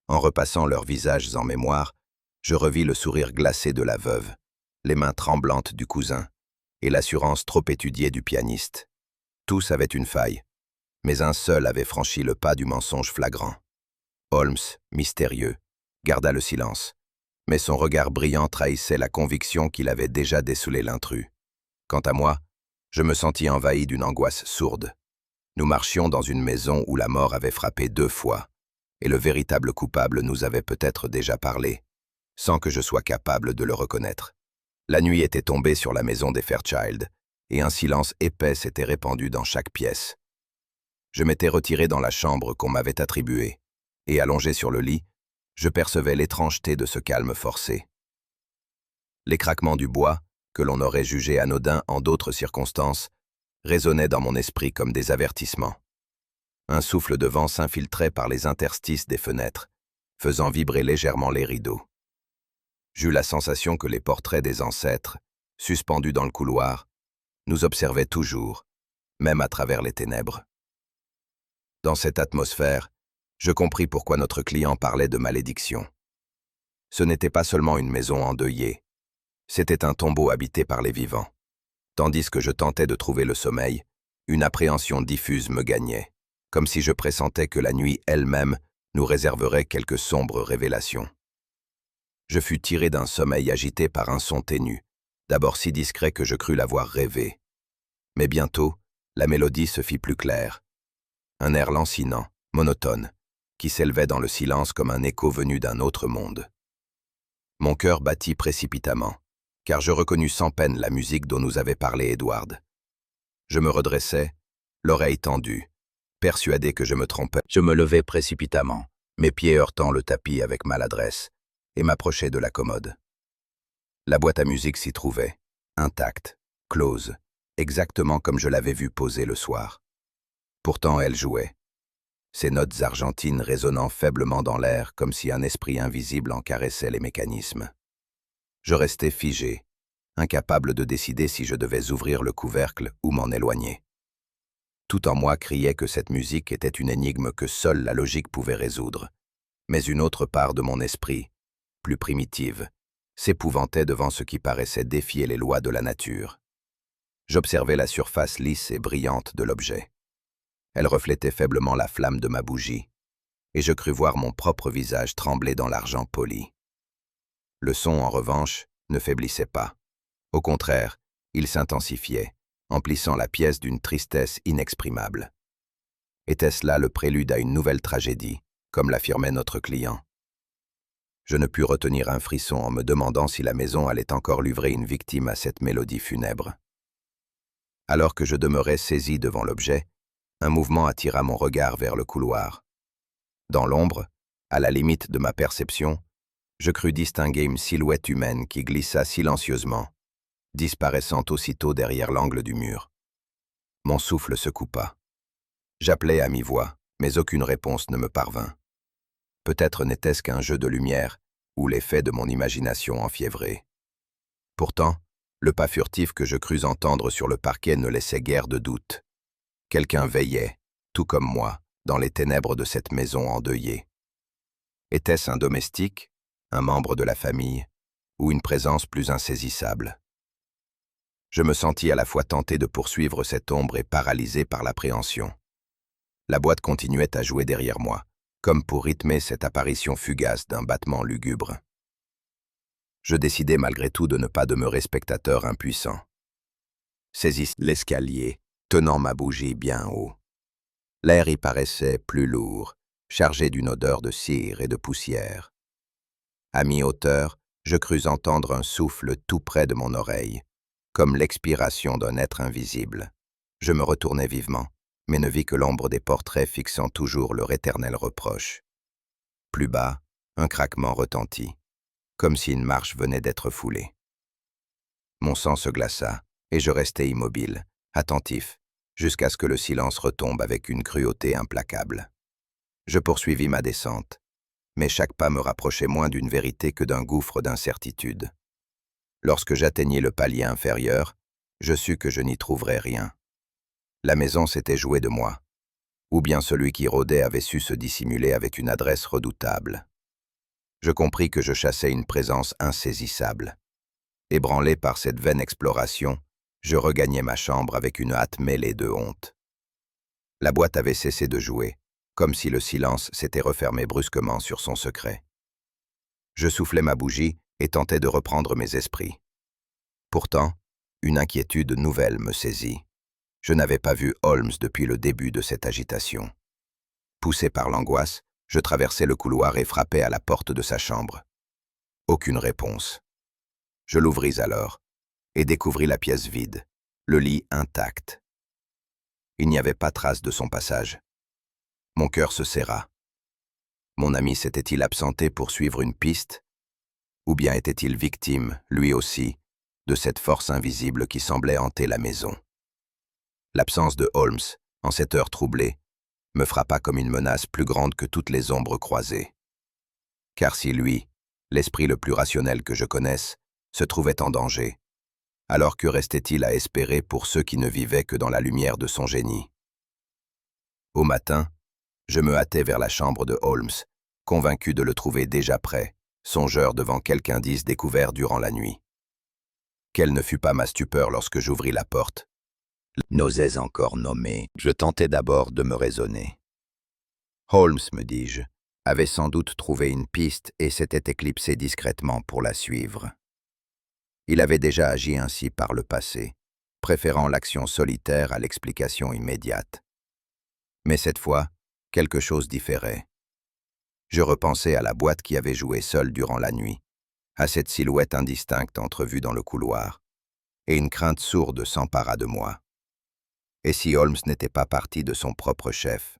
En repassant leurs visages en mémoire, je revis le sourire glacé de la veuve, les mains tremblantes du cousin, et l'assurance trop étudiée du pianiste. Tous avaient une faille, mais un seul avait franchi le pas du mensonge flagrant. Holmes, mystérieux, garda le silence, mais son regard brillant trahissait la conviction qu'il avait déjà décelé l'intrus. Quant à moi, je me sentis envahi d'une angoisse sourde. Nous marchions dans une maison où la mort avait frappé 2 fois, et le véritable coupable nous avait peut-être déjà parlé, sans que je sois capable de le reconnaître. La nuit était tombée sur la maison des Fairchild, et un silence épais s'était répandu dans chaque pièce. Je m'étais retiré dans la chambre qu'on m'avait attribuée, et allongé sur le lit, je percevais l'étrangeté de ce calme forcé. Les craquements du bois, que l'on aurait jugé anodins en d'autres circonstances, résonnaient dans mon esprit comme des avertissements. Un souffle de vent s'infiltrait par les interstices des fenêtres, faisant vibrer légèrement les rideaux. J'eus la sensation que les portraits des ancêtres, suspendus dans le couloir, nous observaient toujours, même à travers les ténèbres. Dans cette atmosphère, je compris pourquoi notre client parlait de malédiction. Ce n'était pas seulement une maison endeuillée, c'était un tombeau habité par les vivants. Tandis que je tentais de trouver le sommeil, une appréhension diffuse me gagnait, comme si je pressentais que la nuit elle-même nous réserverait quelques sombres révélations. Je fus tiré d'un sommeil agité par un son ténu, d'abord si discret que je crus l'avoir rêvé. Mais bientôt, la mélodie se fit plus claire. Un air lancinant, monotone, qui s'élevait dans le silence comme un écho venu d'un autre monde. Mon cœur battit précipitamment, car je reconnus sans peine la musique dont nous avait parlé Edward. Je me redressai, l'oreille tendue, persuadé que je me trompais. Je me levai précipitamment, mes pieds heurtant le tapis avec maladresse, et m'approchai de la commode. La boîte à musique s'y trouvait, intacte, close, exactement comme je l'avais vue posée le soir. Pourtant elle jouait, ses notes argentines résonnant faiblement dans l'air comme si un esprit invisible en caressait les mécanismes. Je restais figé, incapable de décider si je devais ouvrir le couvercle ou m'en éloigner. Tout en moi criait que cette musique était une énigme que seule la logique pouvait résoudre, mais une autre part de mon esprit, plus primitive, s'épouvantait devant ce qui paraissait défier les lois de la nature. J'observais la surface lisse et brillante de l'objet. Elle reflétait faiblement la flamme de ma bougie, et je crus voir mon propre visage trembler dans l'argent poli. Le son, en revanche, ne faiblissait pas. Au contraire, il s'intensifiait, emplissant la pièce d'une tristesse inexprimable. Était-ce là le prélude à une nouvelle tragédie, comme l'affirmait notre client? Je ne pus retenir un frisson en me demandant si la maison allait encore livrer une victime à cette mélodie funèbre. Alors que je demeurais saisi devant l'objet, un mouvement attira mon regard vers le couloir. Dans l'ombre, à la limite de ma perception, je crus distinguer une silhouette humaine qui glissa silencieusement, disparaissant aussitôt derrière l'angle du mur. Mon souffle se coupa. J'appelai à mi-voix, mais aucune réponse ne me parvint. Peut-être n'était-ce qu'un jeu de lumière, ou l'effet de mon imagination enfiévrée. Pourtant, le pas furtif que je crus entendre sur le parquet ne laissait guère de doute. Quelqu'un veillait, tout comme moi, dans les ténèbres de cette maison endeuillée. Était-ce un domestique, un membre de la famille, ou une présence plus insaisissable? Je me sentis à la fois tenté de poursuivre cette ombre et paralysé par l'appréhension. La boîte continuait à jouer derrière moi, comme pour rythmer cette apparition fugace d'un battement lugubre. Je décidai malgré tout de ne pas demeurer spectateur impuissant. Saisis l'escalier, tenant ma bougie bien haut. L'air y paraissait plus lourd, chargé d'une odeur de cire et de poussière. À mi-hauteur, je crus entendre un souffle tout près de mon oreille, comme l'expiration d'un être invisible. Je me retournai vivement, mais ne vis que l'ombre des portraits fixant toujours leur éternel reproche. Plus bas, un craquement retentit, comme si une marche venait d'être foulée. Mon sang se glaça, et je restai immobile, attentif, jusqu'à ce que le silence retombe avec une cruauté implacable. Je poursuivis ma descente, mais chaque pas me rapprochait moins d'une vérité que d'un gouffre d'incertitude. Lorsque j'atteignis le palier inférieur, je sus que je n'y trouverais rien. La maison s'était jouée de moi, ou bien celui qui rôdait avait su se dissimuler avec une adresse redoutable. Je compris que je chassais une présence insaisissable. Ébranlé par cette vaine exploration, je regagnai ma chambre avec une hâte mêlée de honte. La boîte avait cessé de jouer, comme si le silence s'était refermé brusquement sur son secret. Je soufflai ma bougie et tentai de reprendre mes esprits. Pourtant, une inquiétude nouvelle me saisit. Je n'avais pas vu Holmes depuis le début de cette agitation. Poussé par l'angoisse, je traversai le couloir et frappai à la porte de sa chambre. Aucune réponse. Je l'ouvris alors, et découvris la pièce vide, le lit intact. Il n'y avait pas trace de son passage. Mon cœur se serra. Mon ami s'était-il absenté pour suivre une piste? Ou bien était-il victime, lui aussi, de cette force invisible qui semblait hanter la maison? L'absence de Holmes, en cette heure troublée, me frappa comme une menace plus grande que toutes les ombres croisées. Car si lui, l'esprit le plus rationnel que je connaisse, se trouvait en danger, alors que restait-il à espérer pour ceux qui ne vivaient que dans la lumière de son génie? Au matin, Je me hâtais vers la chambre de Holmes, convaincu de le trouver déjà prêt, songeur devant quelque indice découvert durant la nuit. Quelle ne fut pas ma stupeur lorsque j'ouvris la porte. N'osais encore nommer, je tentais d'abord de me raisonner. Holmes, me dis-je, avait sans doute trouvé une piste et s'était éclipsé discrètement pour la suivre. Il avait déjà agi ainsi par le passé, préférant l'action solitaire à l'explication immédiate. Mais cette fois, quelque chose différait. Je repensais à la boîte qui avait joué seule durant la nuit, à cette silhouette indistincte entrevue dans le couloir, et une crainte sourde s'empara de moi. Et si Holmes n'était pas parti de son propre chef?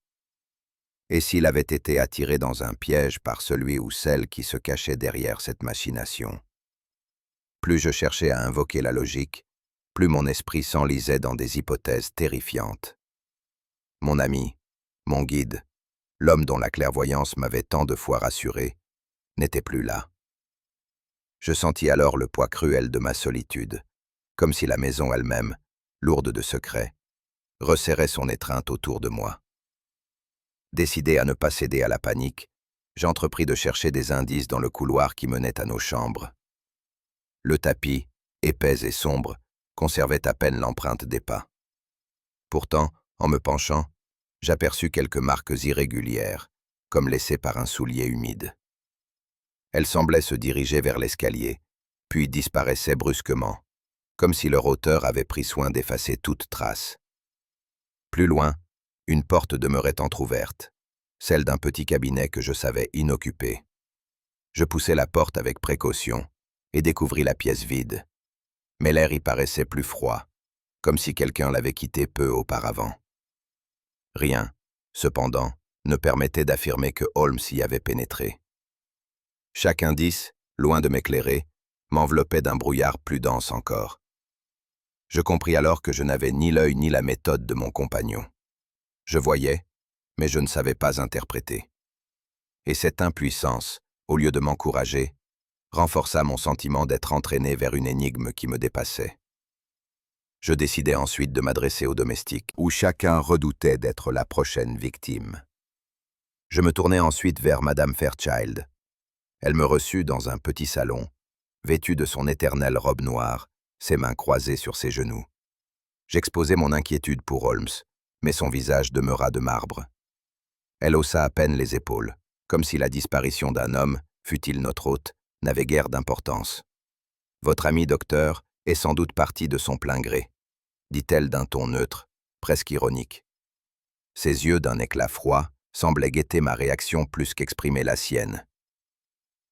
Et s'il avait été attiré dans un piège par celui ou celle qui se cachait derrière cette machination? Plus je cherchais à invoquer la logique, plus mon esprit s'enlisait dans des hypothèses terrifiantes. Mon ami, mon guide, l'homme dont la clairvoyance m'avait tant de fois rassuré, n'était plus là. Je sentis alors le poids cruel de ma solitude, comme si la maison elle-même, lourde de secrets, resserrait son étreinte autour de moi. Décidé à ne pas céder à la panique, j'entrepris de chercher des indices dans le couloir qui menait à nos chambres. Le tapis, épais et sombre, conservait à peine l'empreinte des pas. Pourtant, en me penchant, j'aperçus quelques marques irrégulières, comme laissées par un soulier humide. Elles semblaient se diriger vers l'escalier, puis disparaissaient brusquement, comme si leur auteur avait pris soin d'effacer toute trace. Plus loin, une porte demeurait entr'ouverte, celle d'un petit cabinet que je savais inoccupé. Je poussai la porte avec précaution et découvris la pièce vide, mais l'air y paraissait plus froid, comme si quelqu'un l'avait quitté peu auparavant. Rien, cependant, ne permettait d'affirmer que Holmes y avait pénétré. Chaque indice, loin de m'éclairer, m'enveloppait d'un brouillard plus dense encore. Je compris alors que je n'avais ni l'œil ni la méthode de mon compagnon. Je voyais, mais je ne savais pas interpréter. Et cette impuissance, au lieu de m'encourager, renforça mon sentiment d'être entraîné vers une énigme qui me dépassait. Je décidai ensuite de m'adresser aux domestiques, où chacun redoutait d'être la prochaine victime. Je me tournai ensuite vers Madame Fairchild. Elle me reçut dans un petit salon, vêtue de son éternelle robe noire, ses mains croisées sur ses genoux. J'exposai mon inquiétude pour Holmes, mais son visage demeura de marbre. Elle haussa à peine les épaules, comme si la disparition d'un homme, fût-il notre hôte, n'avait guère d'importance. « Votre ami docteur est sans doute parti de son plein gré », dit-elle d'un ton neutre, presque ironique. Ses yeux d'un éclat froid semblaient guetter ma réaction plus qu'exprimer la sienne.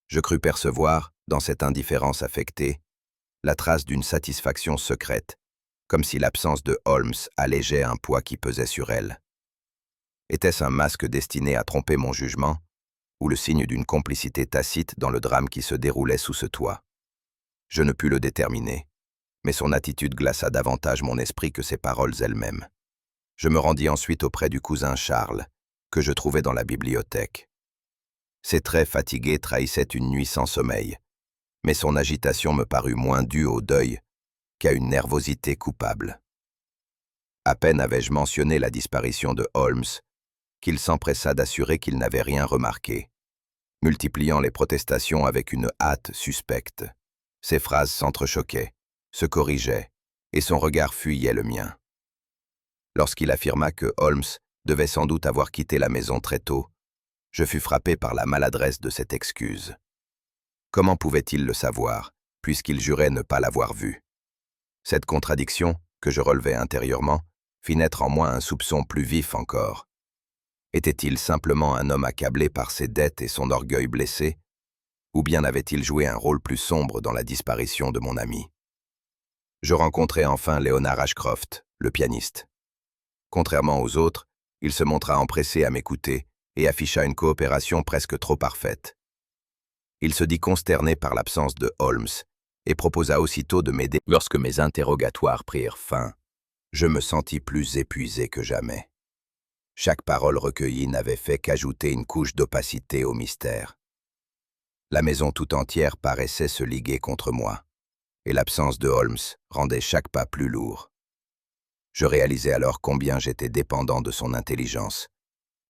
Je crus percevoir, dans cette indifférence affectée, la trace d'une satisfaction secrète, comme si l'absence de Holmes allégeait un poids qui pesait sur elle. Était-ce un masque destiné à tromper mon jugement, ou le signe d'une complicité tacite dans le drame qui se déroulait sous ce toit? Je ne pus le déterminer, mais son attitude glaça davantage mon esprit que ses paroles elles-mêmes. Je me rendis ensuite auprès du cousin Charles, que je trouvais dans la bibliothèque. Ses traits fatigués trahissaient une nuit sans sommeil, mais son agitation me parut moins due au deuil qu'à une nervosité coupable. À peine avais-je mentionné la disparition de Holmes, qu'il s'empressa d'assurer qu'il n'avait rien remarqué, multipliant les protestations avec une hâte suspecte. Ses phrases s'entrechoquaient, se corrigeaient, et son regard fuyait le mien. Lorsqu'il affirma que Holmes devait sans doute avoir quitté la maison très tôt, je fus frappé par la maladresse de cette excuse. Comment pouvait-il le savoir, puisqu'il jurait ne pas l'avoir vu? Cette contradiction, que je relevais intérieurement, fit naître en moi un soupçon plus vif encore. Était-il simplement un homme accablé par ses dettes et son orgueil blessé, ou bien avait-il joué un rôle plus sombre dans la disparition de mon ami? Je rencontrai enfin Leonard Ashcroft, le pianiste. Contrairement aux autres, il se montra empressé à m'écouter et afficha une coopération presque trop parfaite. Il se dit consterné par l'absence de Holmes et proposa aussitôt de m'aider. Lorsque mes interrogatoires prirent fin, je me sentis plus épuisé que jamais. Chaque parole recueillie n'avait fait qu'ajouter une couche d'opacité au mystère. La maison tout entière paraissait se liguer contre moi, et l'absence de Holmes rendait chaque pas plus lourd. Je réalisais alors combien j'étais dépendant de son intelligence,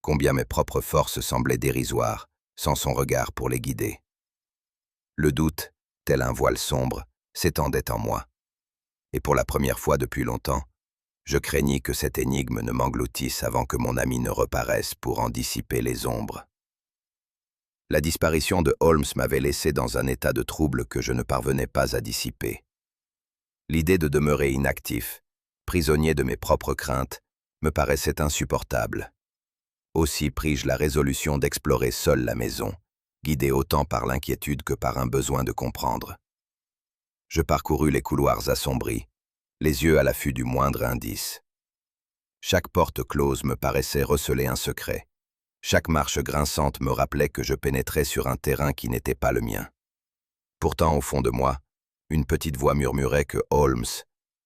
combien mes propres forces semblaient dérisoires, sans son regard pour les guider. Le doute, tel un voile sombre, s'étendait en moi. Et pour la première fois depuis longtemps, je craignis que cette énigme ne m'engloutisse avant que mon ami ne reparaisse pour en dissiper les ombres. La disparition de Holmes m'avait laissé dans un état de trouble que je ne parvenais pas à dissiper. L'idée de demeurer inactif, prisonnier de mes propres craintes, me paraissait insupportable. Aussi pris-je la résolution d'explorer seul la maison, guidé autant par l'inquiétude que par un besoin de comprendre. Je parcourus les couloirs assombris, les yeux à l'affût du moindre indice. Chaque porte close me paraissait receler un secret. Chaque marche grinçante me rappelait que je pénétrais sur un terrain qui n'était pas le mien. Pourtant, au fond de moi, une petite voix murmurait que Holmes,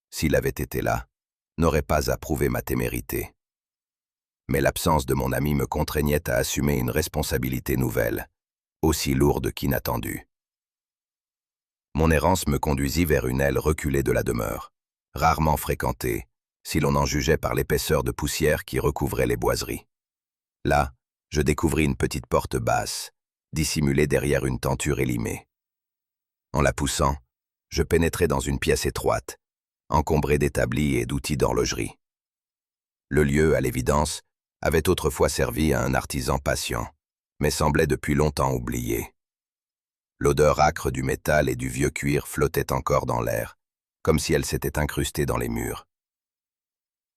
s'il avait été là, n'aurait pas approuvé ma témérité. Mais l'absence de mon ami me contraignait à assumer une responsabilité nouvelle, aussi lourde qu'inattendue. Mon errance me conduisit vers une aile reculée de la demeure, rarement fréquentée, si l'on en jugeait par l'épaisseur de poussière qui recouvrait les boiseries. Là, je découvris une petite porte basse, dissimulée derrière une tenture élimée. En la poussant, je pénétrai dans une pièce étroite, encombrée d'établis et d'outils d'horlogerie. Le lieu, à l'évidence, avait autrefois servi à un artisan patient, mais semblait depuis longtemps oublié. L'odeur âcre du métal et du vieux cuir flottait encore dans l'air, comme si elle s'était incrustée dans les murs.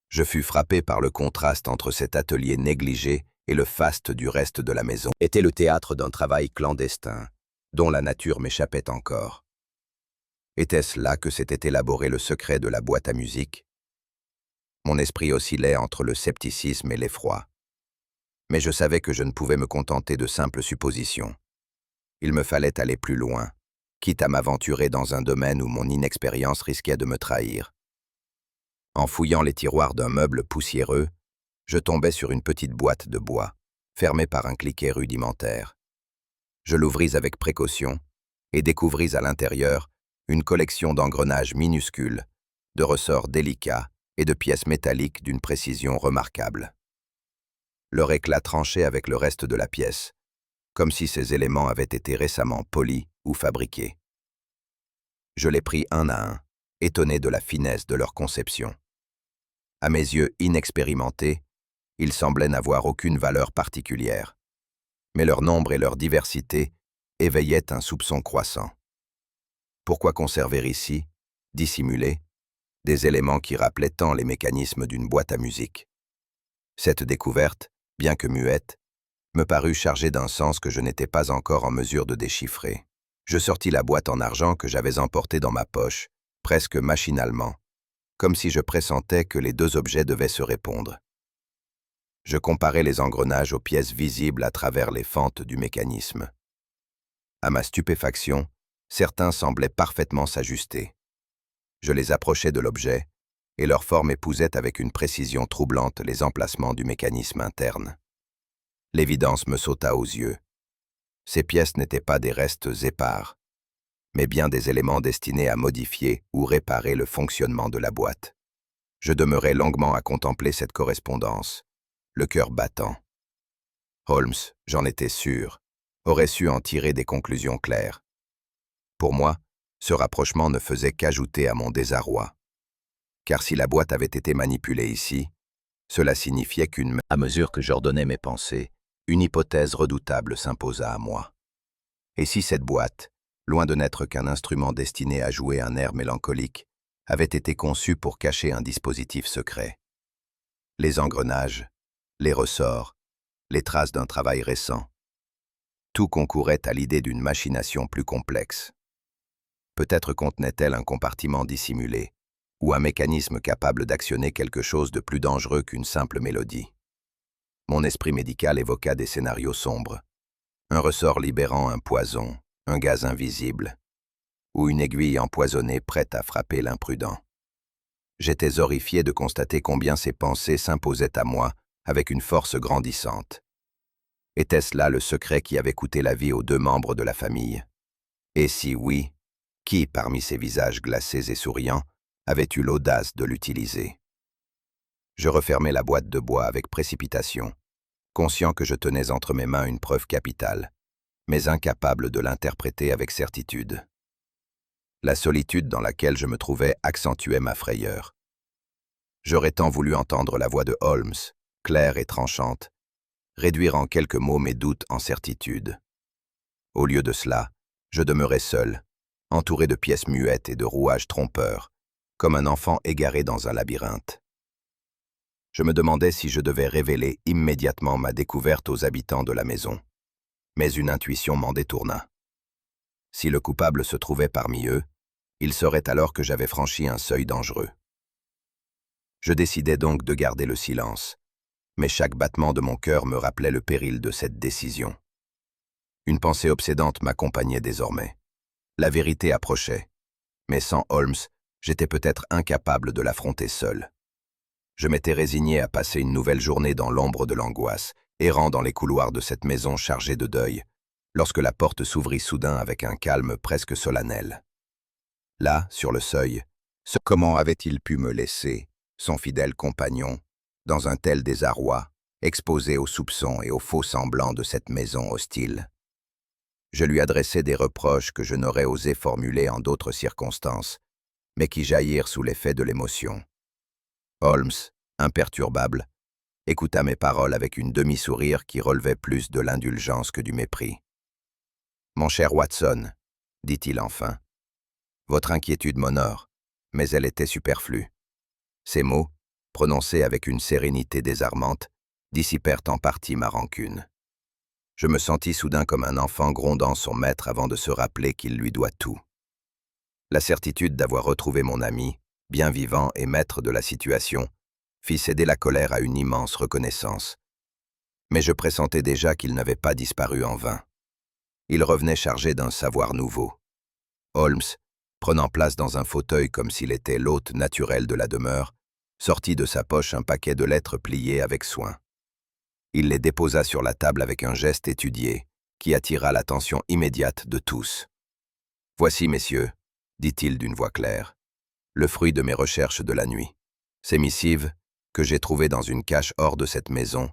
Je fus frappé par le contraste entre cet atelier négligé et le faste du reste de la maison. Était le théâtre d'un travail clandestin, dont la nature m'échappait encore. Était-ce là que s'était élaboré le secret de la boîte à musique? Mon esprit oscillait entre le scepticisme et l'effroi. Mais je savais que je ne pouvais me contenter de simples suppositions. Il me fallait aller plus loin, quitte à m'aventurer dans un domaine où mon inexpérience risquait de me trahir. En fouillant les tiroirs d'un meuble poussiéreux, je tombais sur une petite boîte de bois, fermée par un cliquet rudimentaire. Je l'ouvris avec précaution et découvris à l'intérieur une collection d'engrenages minuscules, de ressorts délicats et de pièces métalliques d'une précision remarquable. Leur éclat tranchait avec le reste de la pièce, comme si ces éléments avaient été récemment polis ou fabriqués. Je les pris un à un, étonné de la finesse de leur conception. À mes yeux inexpérimentés, ils semblaient n'avoir aucune valeur particulière, mais leur nombre et leur diversité éveillaient un soupçon croissant. Pourquoi conserver ici, dissimulés, des éléments qui rappelaient tant les mécanismes d'une boîte à musique? Cette découverte, bien que muette, me parut chargée d'un sens que je n'étais pas encore en mesure de déchiffrer. Je sortis la boîte en argent que j'avais emportée dans ma poche, presque machinalement, comme si je pressentais que les deux objets devaient se répondre. Je comparais les engrenages aux pièces visibles à travers les fentes du mécanisme. À ma stupéfaction, certains semblaient parfaitement s'ajuster. Je les approchai de l'objet, et leur forme épousait avec une précision troublante les emplacements du mécanisme interne. L'évidence me sauta aux yeux. Ces pièces n'étaient pas des restes épars, mais bien des éléments destinés à modifier ou réparer le fonctionnement de la boîte. Je demeurai longuement à contempler cette correspondance, le cœur battant. Holmes, j'en étais sûr, aurait su en tirer des conclusions claires. Pour moi, ce rapprochement ne faisait qu'ajouter à mon désarroi. Car si la boîte avait été manipulée ici, cela signifiait à mesure que j'ordonnais mes pensées, une hypothèse redoutable s'imposa à moi. Et si cette boîte, loin de n'être qu'un instrument destiné à jouer un air mélancolique, avait été conçue pour cacher un dispositif secret? Les engrenages, les ressorts, les traces d'un travail récent. Tout concourait à l'idée d'une machination plus complexe. Peut-être contenait-elle un compartiment dissimulé, ou un mécanisme capable d'actionner quelque chose de plus dangereux qu'une simple mélodie. Mon esprit médical évoqua des scénarios sombres. Un ressort libérant un poison, un gaz invisible, ou une aiguille empoisonnée prête à frapper l'imprudent. J'étais horrifié de constater combien ces pensées s'imposaient à moi avec une force grandissante. Était-ce là le secret qui avait coûté la vie aux deux membres de la famille? Et si oui, qui, parmi ces visages glacés et souriants, avait eu l'audace de l'utiliser? Je refermai la boîte de bois avec précipitation, conscient que je tenais entre mes mains une preuve capitale, mais incapable de l'interpréter avec certitude. La solitude dans laquelle je me trouvais accentuait ma frayeur. J'aurais tant voulu entendre la voix de Holmes, claire et tranchante, réduire en quelques mots mes doutes en certitude. Au lieu de cela, je demeurais seul, entouré de pièces muettes et de rouages trompeurs, comme un enfant égaré dans un labyrinthe. Je me demandais si je devais révéler immédiatement ma découverte aux habitants de la maison. Mais une intuition m'en détourna. Si le coupable se trouvait parmi eux, il saurait alors que j'avais franchi un seuil dangereux. Je décidai donc de garder le silence, mais chaque battement de mon cœur me rappelait le péril de cette décision. Une pensée obsédante m'accompagnait désormais. La vérité approchait, mais sans Holmes, j'étais peut-être incapable de l'affronter seul. Je m'étais résigné à passer une nouvelle journée dans l'ombre de l'angoisse, errant dans les couloirs de cette maison chargée de deuil, lorsque la porte s'ouvrit soudain avec un calme presque solennel. Là, sur le seuil, comment avait-il pu me laisser, son fidèle compagnon, dans un tel désarroi, exposé aux soupçons et aux faux semblants de cette maison hostile? Je lui adressai des reproches que je n'aurais osé formuler en d'autres circonstances, mais qui jaillirent sous l'effet de l'émotion. Holmes, imperturbable, écouta mes paroles avec une demi-sourire qui relevait plus de l'indulgence que du mépris. « Mon cher Watson, dit-il enfin, votre inquiétude m'honore, mais elle était superflue. » Ces mots, prononcés avec une sérénité désarmante, dissipèrent en partie ma rancune. Je me sentis soudain comme un enfant grondant son maître avant de se rappeler qu'il lui doit tout. La certitude d'avoir retrouvé mon ami, bien vivant et maître de la situation, fit céder la colère à une immense reconnaissance. Mais je pressentais déjà qu'il n'avait pas disparu en vain. Il revenait chargé d'un savoir nouveau. Holmes, prenant place dans un fauteuil comme s'il était l'hôte naturel de la demeure, sortit de sa poche un paquet de lettres pliées avec soin. Il les déposa sur la table avec un geste étudié, qui attira l'attention immédiate de tous. « Voici, messieurs, » dit-il d'une voix claire, « le fruit de mes recherches de la nuit. Ces missives, que j'ai trouvées dans une cache hors de cette maison,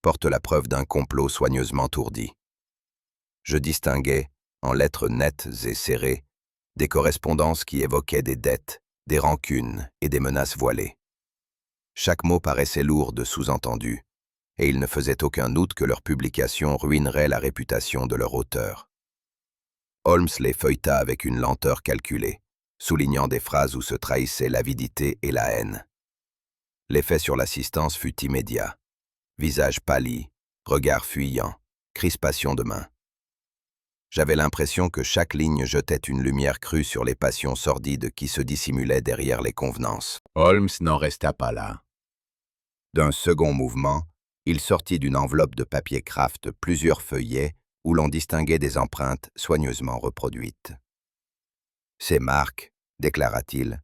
portent la preuve d'un complot soigneusement ourdi. Je distinguais, en lettres nettes et serrées, des correspondances qui évoquaient des dettes, des rancunes et des menaces voilées. Chaque mot paraissait lourd de sous-entendus, et il ne faisait aucun doute que leur publication ruinerait la réputation de leur auteur. Holmes les feuilleta avec une lenteur calculée, soulignant des phrases où se trahissaient l'avidité et la haine. L'effet sur l'assistance fut immédiat. Visage pâli, regard fuyant, crispation de mains. J'avais l'impression que chaque ligne jetait une lumière crue sur les passions sordides qui se dissimulaient derrière les convenances. Holmes n'en resta pas là. D'un second mouvement, il sortit d'une enveloppe de papier kraft plusieurs feuillets où l'on distinguait des empreintes soigneusement reproduites. « Ces marques, déclara-t-il,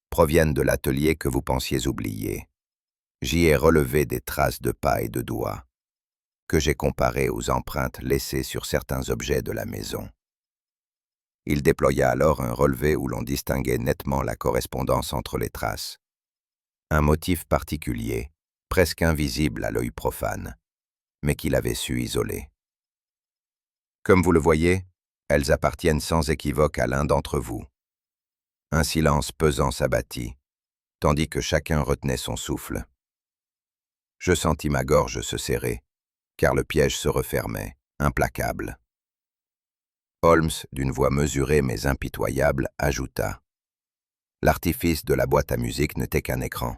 proviennent de l'atelier que vous pensiez oublier. J'y ai relevé des traces de pas et de doigts, que j'ai comparées aux empreintes laissées sur certains objets de la maison. » Il déploya alors un relevé où l'on distinguait nettement la correspondance entre les traces. Un motif particulier, presque invisible à l'œil profane, mais qu'il avait su isoler. Comme vous le voyez, elles appartiennent sans équivoque à l'un d'entre vous. Un silence pesant s'abattit, tandis que chacun retenait son souffle. Je sentis ma gorge se serrer, car le piège se refermait, implacable. Holmes, d'une voix mesurée mais impitoyable, ajouta « L'artifice de la boîte à musique n'était qu'un écran.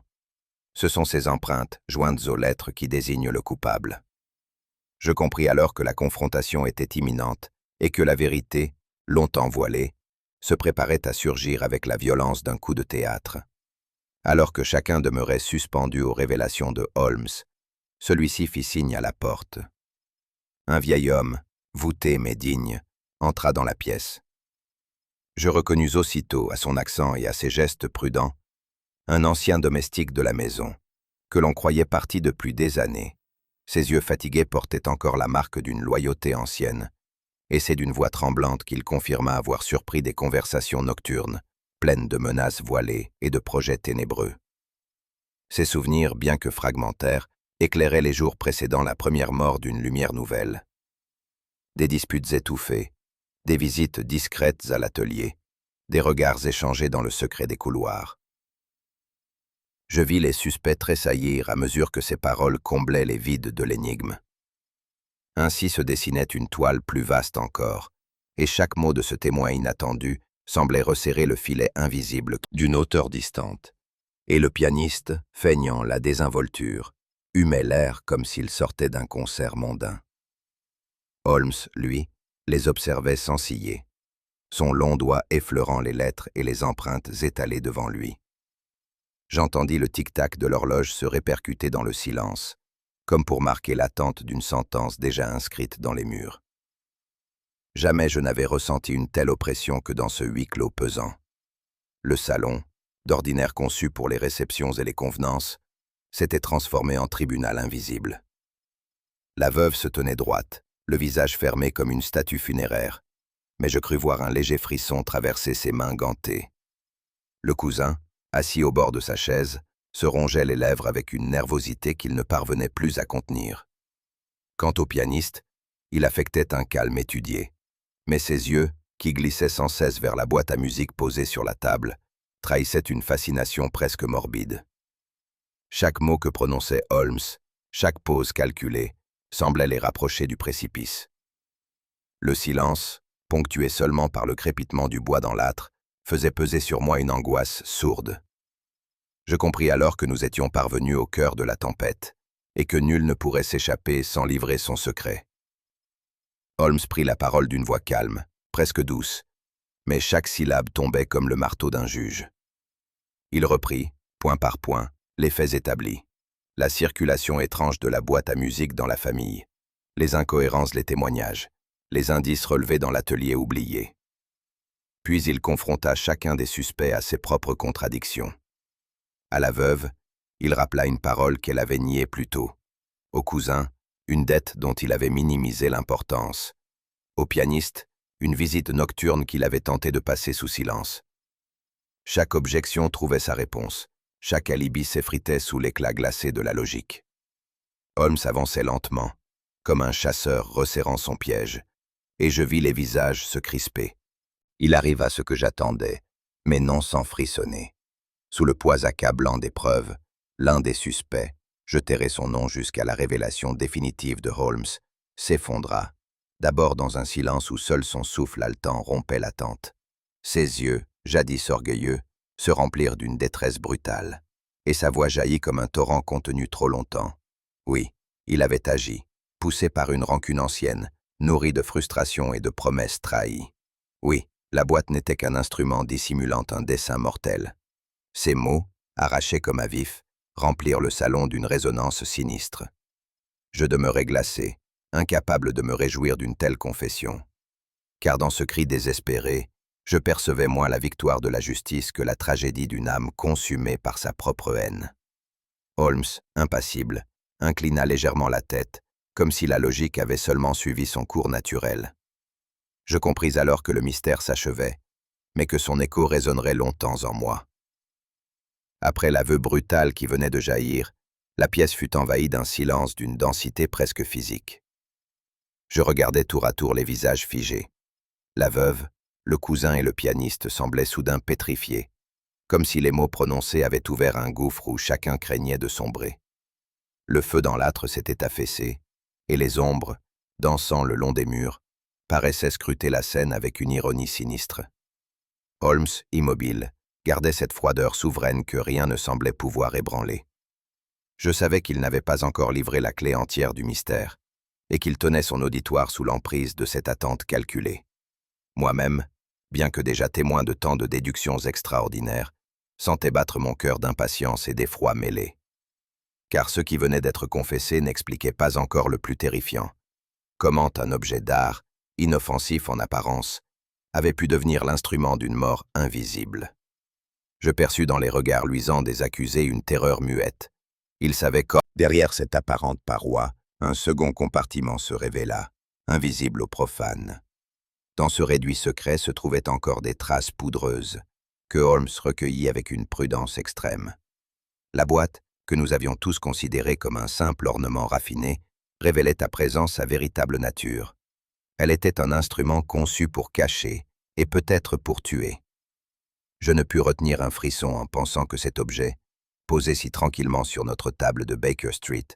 Ce sont ces empreintes, jointes aux lettres, qui désignent le coupable. » Je compris alors que la confrontation était imminente et que la vérité, longtemps voilée, se préparait à surgir avec la violence d'un coup de théâtre. Alors que chacun demeurait suspendu aux révélations de Holmes, celui-ci fit signe à la porte. Un vieil homme, voûté mais digne, entra dans la pièce. Je reconnus aussitôt, à son accent et à ses gestes prudents, un ancien domestique de la maison, que l'on croyait parti depuis des années. Ses yeux fatigués portaient encore la marque d'une loyauté ancienne, et c'est d'une voix tremblante qu'il confirma avoir surpris des conversations nocturnes, pleines de menaces voilées et de projets ténébreux. Ses souvenirs, bien que fragmentaires, éclairait les jours précédant la première mort d'une lumière nouvelle. Des disputes étouffées, des visites discrètes à l'atelier, des regards échangés dans le secret des couloirs. Je vis les suspects tressaillir à mesure que ces paroles comblaient les vides de l'énigme. Ainsi se dessinait une toile plus vaste encore, et chaque mot de ce témoin inattendu semblait resserrer le filet invisible d'une hauteur distante. Et le pianiste, feignant la désinvolture, humait l'air comme s'il sortait d'un concert mondain. Holmes, lui, les observait sans ciller, son long doigt effleurant les lettres et les empreintes étalées devant lui. J'entendis le tic-tac de l'horloge se répercuter dans le silence, comme pour marquer l'attente d'une sentence déjà inscrite dans les murs. Jamais je n'avais ressenti une telle oppression que dans ce huis clos pesant. Le salon, d'ordinaire conçu pour les réceptions et les convenances, s'était transformé en tribunal invisible. La veuve se tenait droite, le visage fermé comme une statue funéraire, mais je crus voir un léger frisson traverser ses mains gantées. Le cousin, assis au bord de sa chaise, se rongeait les lèvres avec une nervosité qu'il ne parvenait plus à contenir. Quant au pianiste, il affectait un calme étudié, mais ses yeux, qui glissaient sans cesse vers la boîte à musique posée sur la table, trahissaient une fascination presque morbide. Chaque mot que prononçait Holmes, chaque pause calculée, semblait les rapprocher du précipice. Le silence, ponctué seulement par le crépitement du bois dans l'âtre, faisait peser sur moi une angoisse sourde. Je compris alors que nous étions parvenus au cœur de la tempête, et que nul ne pourrait s'échapper sans livrer son secret. Holmes prit la parole d'une voix calme, presque douce, mais chaque syllabe tombait comme le marteau d'un juge. Il reprit, point par point, les faits établis, la circulation étrange de la boîte à musique dans la famille, les incohérences des témoignages, les indices relevés dans l'atelier oublié. Puis il confronta chacun des suspects à ses propres contradictions. À la veuve, il rappela une parole qu'elle avait niée plus tôt. Au cousin, une dette dont il avait minimisé l'importance. Au pianiste, une visite nocturne qu'il avait tenté de passer sous silence. Chaque objection trouvait sa réponse. Chaque alibi s'effritait sous l'éclat glacé de la logique. Holmes avançait lentement, comme un chasseur resserrant son piège, et je vis les visages se crisper. Il arriva ce que j'attendais, mais non sans frissonner. Sous le poids accablant des preuves, l'un des suspects, je tairai son nom jusqu'à la révélation définitive de Holmes, s'effondra, d'abord dans un silence où seul son souffle haletant rompait l'attente. Ses yeux, jadis orgueilleux, se remplirent d'une détresse brutale, et sa voix jaillit comme un torrent contenu trop longtemps. Oui, il avait agi, poussé par une rancune ancienne, nourri de frustration et de promesses trahies. Oui, la boîte n'était qu'un instrument dissimulant un dessein mortel. Ces mots, arrachés comme à vif, remplirent le salon d'une résonance sinistre. Je demeurai glacé, incapable de me réjouir d'une telle confession. Car dans ce cri désespéré, je percevais moins la victoire de la justice que la tragédie d'une âme consumée par sa propre haine. Holmes, impassible, inclina légèrement la tête, comme si la logique avait seulement suivi son cours naturel. Je compris alors que le mystère s'achevait, mais que son écho résonnerait longtemps en moi. Après l'aveu brutal qui venait de jaillir, la pièce fut envahie d'un silence d'une densité presque physique. Je regardais tour à tour les visages figés. La veuve, le cousin et le pianiste semblaient soudain pétrifiés, comme si les mots prononcés avaient ouvert un gouffre où chacun craignait de sombrer. Le feu dans l'âtre s'était affaissé, et les ombres, dansant le long des murs, paraissaient scruter la scène avec une ironie sinistre. Holmes, immobile, gardait cette froideur souveraine que rien ne semblait pouvoir ébranler. Je savais qu'il n'avait pas encore livré la clé entière du mystère, et qu'il tenait son auditoire sous l'emprise de cette attente calculée. Moi-même, bien que déjà témoin de tant de déductions extraordinaires, sentais battre mon cœur d'impatience et d'effroi mêlés. Car ce qui venait d'être confessé n'expliquait pas encore le plus terrifiant. Comment un objet d'art, inoffensif en apparence, avait pu devenir l'instrument d'une mort invisible. Je perçus dans les regards luisants des accusés une terreur muette. Ils savaient que, derrière cette apparente paroi, un second compartiment se révéla, invisible aux profanes. Dans ce réduit secret se trouvaient encore des traces poudreuses, que Holmes recueillit avec une prudence extrême. La boîte, que nous avions tous considéré comme un simple ornement raffiné, révélait à présent sa véritable nature. Elle était un instrument conçu pour cacher, et peut-être pour tuer. Je ne pus retenir un frisson en pensant que cet objet, posé si tranquillement sur notre table de Baker Street,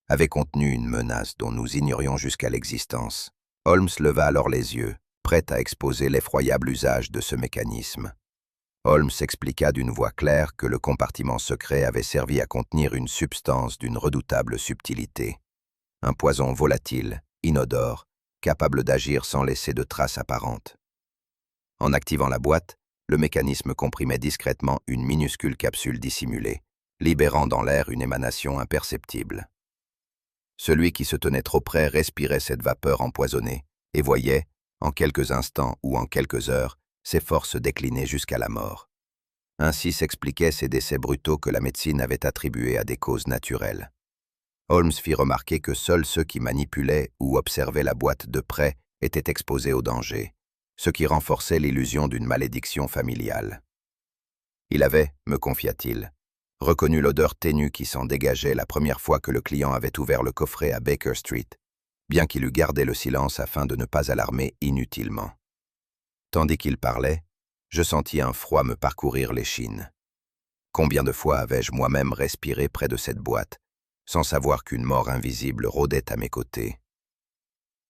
avait contenu une menace dont nous ignorions jusqu'à l'existence. Holmes leva alors les yeux, prêt à exposer l'effroyable usage de ce mécanisme. Holmes expliqua d'une voix claire que le compartiment secret avait servi à contenir une substance d'une redoutable subtilité. Un poison volatile, inodore, capable d'agir sans laisser de traces apparentes. En activant la boîte, le mécanisme comprimait discrètement une minuscule capsule dissimulée, libérant dans l'air une émanation imperceptible. Celui qui se tenait trop près respirait cette vapeur empoisonnée et voyait, en quelques instants ou en quelques heures, ses forces décliner jusqu'à la mort. Ainsi s'expliquaient ces décès brutaux que la médecine avait attribués à des causes naturelles. Holmes fit remarquer que seuls ceux qui manipulaient ou observaient la boîte de près étaient exposés au danger, ce qui renforçait l'illusion d'une malédiction familiale. Il avait, me confia-t-il, reconnu l'odeur ténue qui s'en dégageait la première fois que le client avait ouvert le coffret à Baker Street, bien qu'il eût gardé le silence afin de ne pas alarmer inutilement. Tandis qu'il parlait, je sentis un froid me parcourir l'échine. Combien de fois avais-je moi-même respiré près de cette boîte, sans savoir qu'une mort invisible rôdait à mes côtés.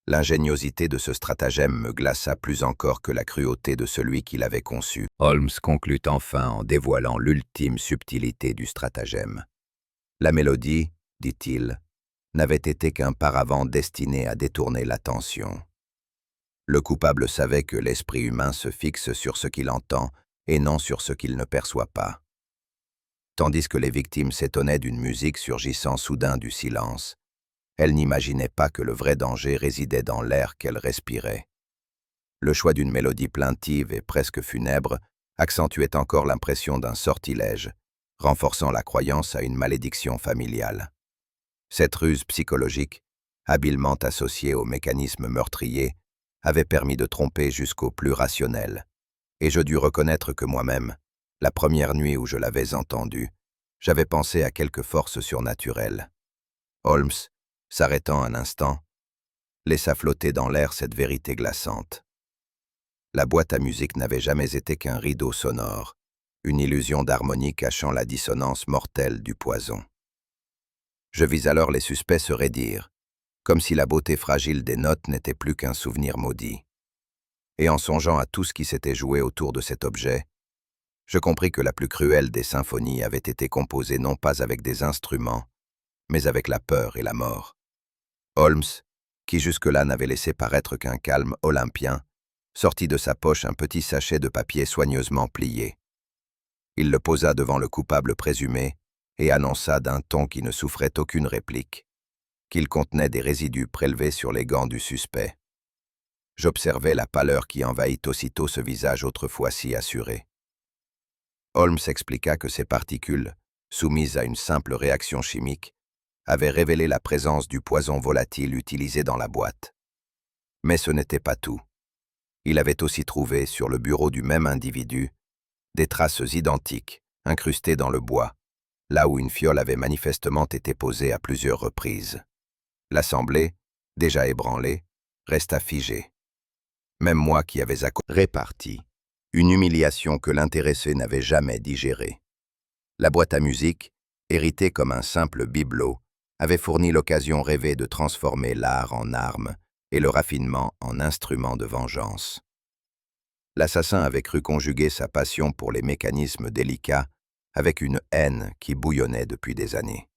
L'ingéniosité de ce stratagème me glaça plus encore que la cruauté de celui qui l'avait conçu. Holmes conclut enfin en dévoilant l'ultime subtilité du stratagème. La mélodie, dit-il, n'avait été qu'un paravent destiné à détourner l'attention. Le coupable savait que l'esprit humain se fixe sur ce qu'il entend et non sur ce qu'il ne perçoit pas. Tandis que les victimes s'étonnaient d'une musique surgissant soudain du silence, elles n'imaginaient pas que le vrai danger résidait dans l'air qu'elles respiraient. Le choix d'une mélodie plaintive et presque funèbre accentuait encore l'impression d'un sortilège, renforçant la croyance à une malédiction familiale. Cette ruse psychologique, habilement associée au mécanisme meurtrier, avait permis de tromper jusqu'au plus rationnel, et je dus reconnaître que moi-même, la première nuit où je l'avais entendu, j'avais pensé à quelque force surnaturelle. Holmes, s'arrêtant un instant, laissa flotter dans l'air cette vérité glaçante. La boîte à musique n'avait jamais été qu'un rideau sonore, une illusion d'harmonie cachant la dissonance mortelle du poison. Je vis alors les suspects se raidir, comme si la beauté fragile des notes n'était plus qu'un souvenir maudit. Et en songeant à tout ce qui s'était joué autour de cet objet, je compris que la plus cruelle des symphonies avait été composée non pas avec des instruments, mais avec la peur et la mort. Holmes, qui jusque-là n'avait laissé paraître qu'un calme olympien, sortit de sa poche un petit sachet de papier soigneusement plié. Il le posa devant le coupable présumé et annonça d'un ton qui ne souffrait aucune réplique, qu'il contenait des résidus prélevés sur les gants du suspect. J'observai la pâleur qui envahit aussitôt ce visage autrefois si assuré. Holmes expliqua que ces particules, soumises à une simple réaction chimique, avaient révélé la présence du poison volatile utilisé dans la boîte. Mais ce n'était pas tout. Il avait aussi trouvé, sur le bureau du même individu, des traces identiques, incrustées dans le bois, là où une fiole avait manifestement été posée à plusieurs reprises. L'assemblée, déjà ébranlée, resta figée. Même moi qui avais réparti, une humiliation que l'intéressé n'avait jamais digérée. La boîte à musique, héritée comme un simple bibelot, avait fourni l'occasion rêvée de transformer l'art en arme et le raffinement en instrument de vengeance. L'assassin avait cru conjuguer sa passion pour les mécanismes délicats avec une haine qui bouillonnait depuis des années.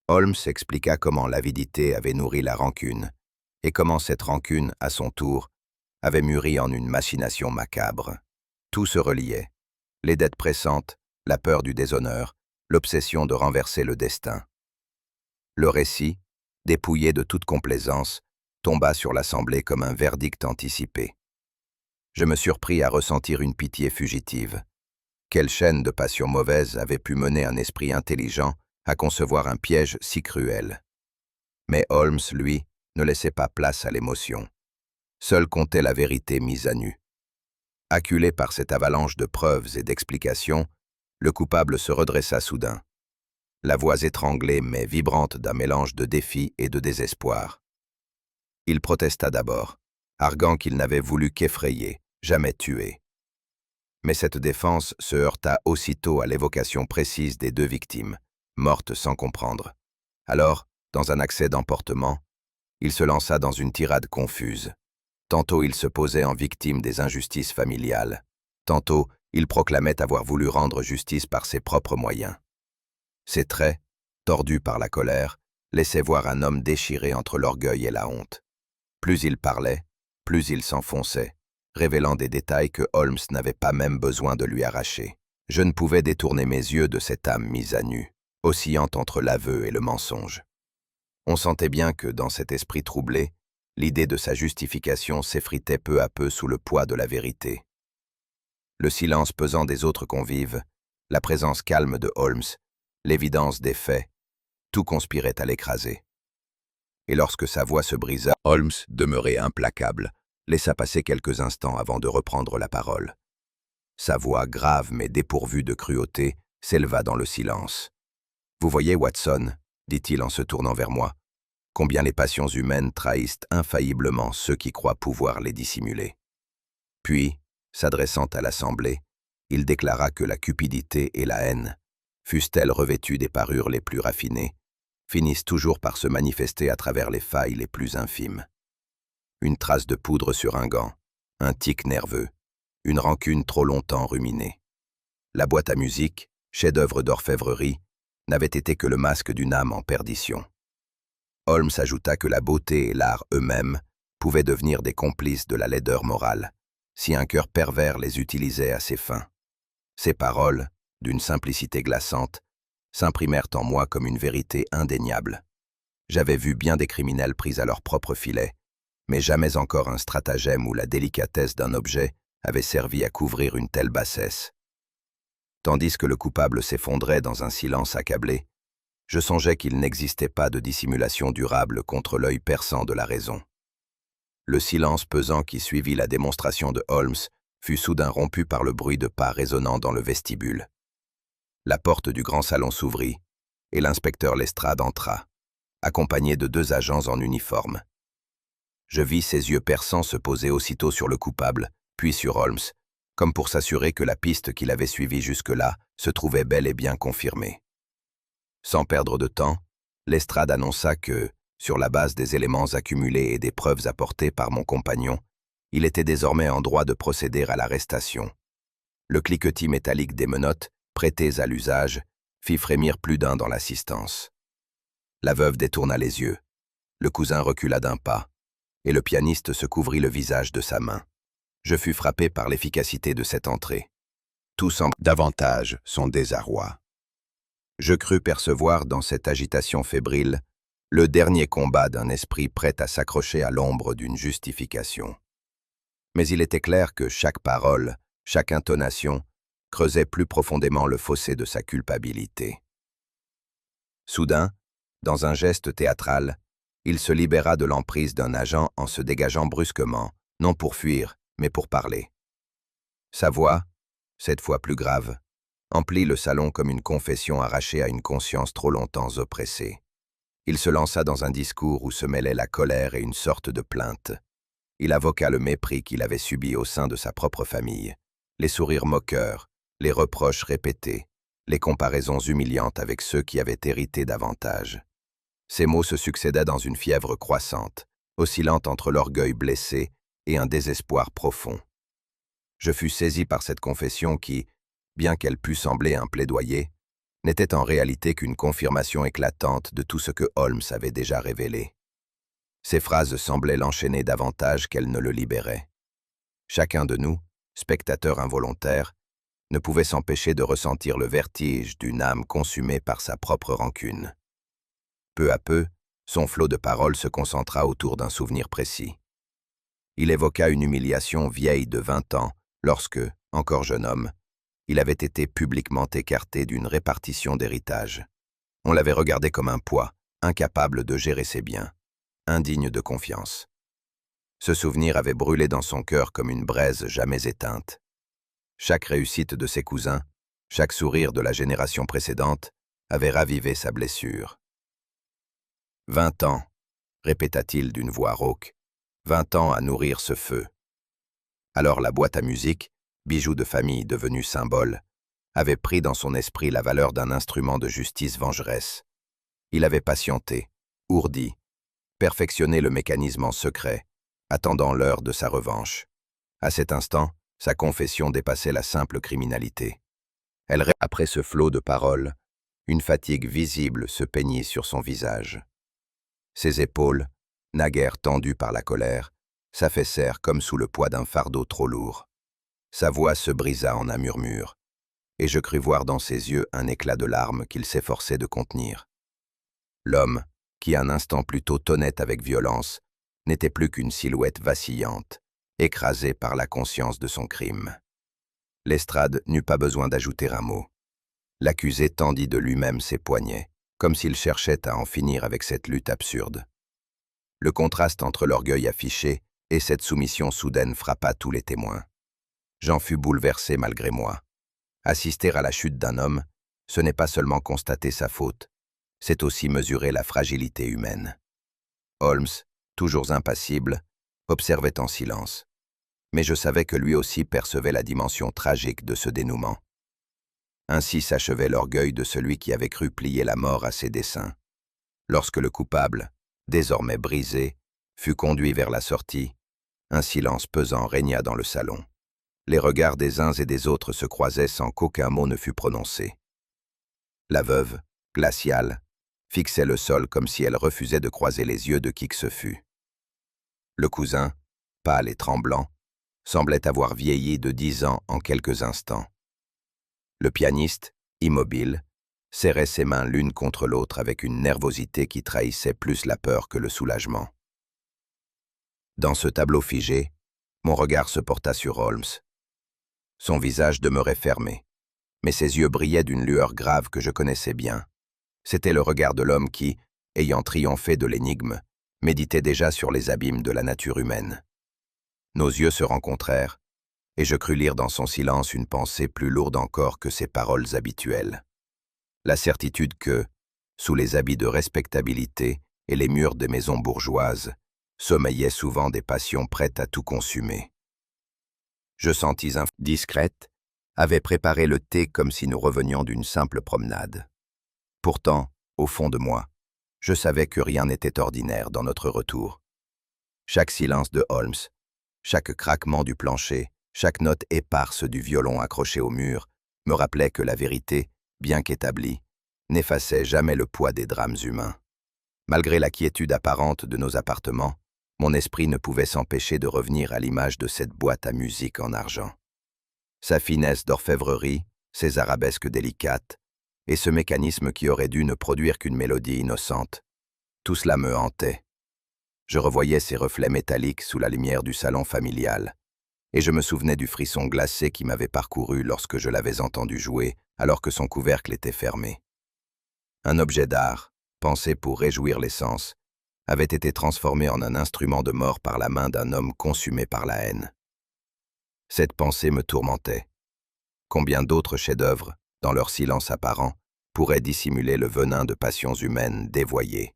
Holmes expliqua comment l'avidité avait nourri la rancune et comment cette rancune, à son tour, avait mûri en une machination macabre. Tout se reliait. Les dettes pressantes, la peur du déshonneur, l'obsession de renverser le destin. Le récit, dépouillé de toute complaisance, tomba sur l'assemblée comme un verdict anticipé. Je me surpris à ressentir une pitié fugitive. Quelle chaîne de passions mauvaises avait pu mener un esprit intelligent à concevoir un piège si cruel? Mais Holmes, lui, ne laissait pas place à l'émotion. Seul comptait la vérité mise à nu. Acculé par cette avalanche de preuves et d'explications, le coupable se redressa soudain. la voix étranglée mais vibrante d'un mélange de défi et de désespoir. Il protesta d'abord, arguant qu'il n'avait voulu qu'effrayer, jamais tuer. Mais cette défense se heurta aussitôt à l'évocation précise des deux victimes, mortes sans comprendre. Alors, dans un accès d'emportement, il se lança dans une tirade confuse. Tantôt il se posait en victime des injustices familiales, tantôt il proclamait avoir voulu rendre justice par ses propres moyens. Ses traits, tordus par la colère, laissaient voir un homme déchiré entre l'orgueil et la honte. Plus il parlait, plus il s'enfonçait, révélant des détails que Holmes n'avait pas même besoin de lui arracher. Je ne pouvais détourner mes yeux de cette âme mise à nu, oscillant entre l'aveu et le mensonge. On sentait bien que, dans cet esprit troublé, l'idée de sa justification s'effritait peu à peu sous le poids de la vérité. Le silence pesant des autres convives, la présence calme de Holmes, l'évidence des faits, tout conspirait à l'écraser. Et lorsque sa voix se brisa, Holmes, demeuré implacable, laissa passer quelques instants avant de reprendre la parole. Sa voix, grave mais dépourvue de cruauté, s'éleva dans le silence. « Vous voyez, Watson, dit-il en se tournant vers moi, combien les passions humaines trahissent infailliblement ceux qui croient pouvoir les dissimuler. » Puis, s'adressant à l'Assemblée, il déclara que la cupidité et la haine, fussent-elles revêtues des parures les plus raffinées, finissent toujours par se manifester à travers les failles les plus infimes. Une trace de poudre sur un gant, un tic nerveux, une rancune trop longtemps ruminée. La boîte à musique, chef-d'œuvre d'orfèvrerie, n'avait été que le masque d'une âme en perdition. Holmes ajouta que la beauté et l'art eux-mêmes pouvaient devenir des complices de la laideur morale, si un cœur pervers les utilisait à ses fins. Ces paroles, d'une simplicité glaçante, s'imprimèrent en moi comme une vérité indéniable. J'avais vu bien des criminels pris à leur propre filet, mais jamais encore un stratagème où la délicatesse d'un objet avait servi à couvrir une telle bassesse. Tandis que le coupable s'effondrait dans un silence accablé, je songeais qu'il n'existait pas de dissimulation durable contre l'œil perçant de la raison. Le silence pesant qui suivit la démonstration de Holmes fut soudain rompu par le bruit de pas résonnant dans le vestibule. La porte du grand salon s'ouvrit, et l'inspecteur Lestrade entra, accompagné de deux agents en uniforme. Je vis ses yeux perçants se poser aussitôt sur le coupable, puis sur Holmes, comme pour s'assurer que la piste qu'il avait suivie jusque-là se trouvait bel et bien confirmée. Sans perdre de temps, Lestrade annonça que, sur la base des éléments accumulés et des preuves apportées par mon compagnon, il était désormais en droit de procéder à l'arrestation. Le cliquetis métallique des menottes, prêtées à l'usage, fit frémir plus d'un dans l'assistance. La veuve détourna les yeux, le cousin recula d'un pas, et le pianiste se couvrit le visage de sa main. Je fus frappé par l'efficacité de cette entrée. Tout semble davantage son désarroi. Je crus percevoir dans cette agitation fébrile le dernier combat d'un esprit prêt à s'accrocher à l'ombre d'une justification. Mais il était clair que chaque parole, chaque intonation, creusait plus profondément le fossé de sa culpabilité. Soudain, dans un geste théâtral, il se libéra de l'emprise d'un agent en se dégageant brusquement, non pour fuir, mais pour parler. Sa voix, cette fois plus grave, emplit le salon comme une confession arrachée à une conscience trop longtemps oppressée. Il se lança dans un discours où se mêlaient la colère et une sorte de plainte. Il avoqua le mépris qu'il avait subi au sein de sa propre famille, les sourires moqueurs, les reproches répétés, les comparaisons humiliantes avec ceux qui avaient hérité davantage. Ces mots se succédaient dans une fièvre croissante, oscillant entre l'orgueil blessé et un désespoir profond. Je fus saisi par cette confession qui, bien qu'elle pût sembler un plaidoyer, n'était en réalité qu'une confirmation éclatante de tout ce que Holmes avait déjà révélé. Ces phrases semblaient l'enchaîner davantage qu'elles ne le libéraient. Chacun de nous, spectateur involontaire, ne pouvait s'empêcher de ressentir le vertige d'une âme consumée par sa propre rancune. Peu à peu, son flot de paroles se concentra autour d'un souvenir précis. Il évoqua une humiliation vieille de 20 ans lorsque, encore jeune homme, il avait été publiquement écarté d'une répartition d'héritage. On l'avait regardé comme un poids, incapable de gérer ses biens, indigne de confiance. Ce souvenir avait brûlé dans son cœur comme une braise jamais éteinte. Chaque réussite de ses cousins, chaque sourire de la génération précédente, avait ravivé sa blessure. 20 ans, répéta-t-il d'une voix rauque, 20 ans à nourrir ce feu. Alors la boîte à musique, bijou de famille devenu symbole, avait pris dans son esprit la valeur d'un instrument de justice vengeresse. Il avait patienté, ourdi, perfectionné le mécanisme en secret, attendant l'heure de sa revanche. À cet instant, sa confession dépassait la simple criminalité. Après ce flot de paroles, une fatigue visible se peignit sur son visage. Ses épaules, naguère tendues par la colère, s'affaissèrent comme sous le poids d'un fardeau trop lourd. Sa voix se brisa en un murmure, et je crus voir dans ses yeux un éclat de larmes qu'il s'efforçait de contenir. L'homme, qui un instant plus tôt tonnait avec violence, n'était plus qu'une silhouette vacillante, écrasée par la conscience de son crime. Lestrade n'eut pas besoin d'ajouter un mot. L'accusé tendit de lui-même ses poignets, comme s'il cherchait à en finir avec cette lutte absurde. Le contraste entre l'orgueil affiché et cette soumission soudaine frappa tous les témoins. J'en fus bouleversé malgré moi. Assister à la chute d'un homme, ce n'est pas seulement constater sa faute, c'est aussi mesurer la fragilité humaine. Holmes, toujours impassible, observait en silence. Mais je savais que lui aussi percevait la dimension tragique de ce dénouement. Ainsi s'achevait l'orgueil de celui qui avait cru plier la mort à ses desseins. Lorsque le coupable, désormais brisé, fut conduit vers la sortie, un silence pesant régna dans le salon. Les regards des uns et des autres se croisaient sans qu'aucun mot ne fût prononcé. La veuve, glaciale, fixait le sol comme si elle refusait de croiser les yeux de qui que ce fût. Le cousin, pâle et tremblant, semblait avoir vieilli de 10 ans en quelques instants. Le pianiste, immobile, serrait ses mains l'une contre l'autre avec une nervosité qui trahissait plus la peur que le soulagement. Dans ce tableau figé, mon regard se porta sur Holmes. Son visage demeurait fermé, mais ses yeux brillaient d'une lueur grave que je connaissais bien. C'était le regard de l'homme qui, ayant triomphé de l'énigme, méditait déjà sur les abîmes de la nature humaine. Nos yeux se rencontrèrent, et je crus lire dans son silence une pensée plus lourde encore que ses paroles habituelles. La certitude que, sous les habits de respectabilité et les murs des maisons bourgeoises, sommeillaient souvent des passions prêtes à tout consumer. Je sentis discrète, avait préparé le thé comme si nous revenions d'une simple promenade. Pourtant, au fond de moi, je savais que rien n'était ordinaire dans notre retour. Chaque silence de Holmes, chaque craquement du plancher, chaque note éparse du violon accroché au mur, me rappelait que la vérité, bien qu'établie, n'effaçait jamais le poids des drames humains. Malgré la quiétude apparente de nos appartements, mon esprit ne pouvait s'empêcher de revenir à l'image de cette boîte à musique en argent. Sa finesse d'orfèvrerie, ses arabesques délicates, et ce mécanisme qui aurait dû ne produire qu'une mélodie innocente, tout cela me hantait. Je revoyais ses reflets métalliques sous la lumière du salon familial, et je me souvenais du frisson glacé qui m'avait parcouru lorsque je l'avais entendu jouer, alors que son couvercle était fermé. Un objet d'art, pensé pour réjouir les sens, avait été transformé en un instrument de mort par la main d'un homme consumé par la haine. Cette pensée me tourmentait. Combien d'autres chefs-d'œuvre, dans leur silence apparent, pourraient dissimuler le venin de passions humaines dévoyées.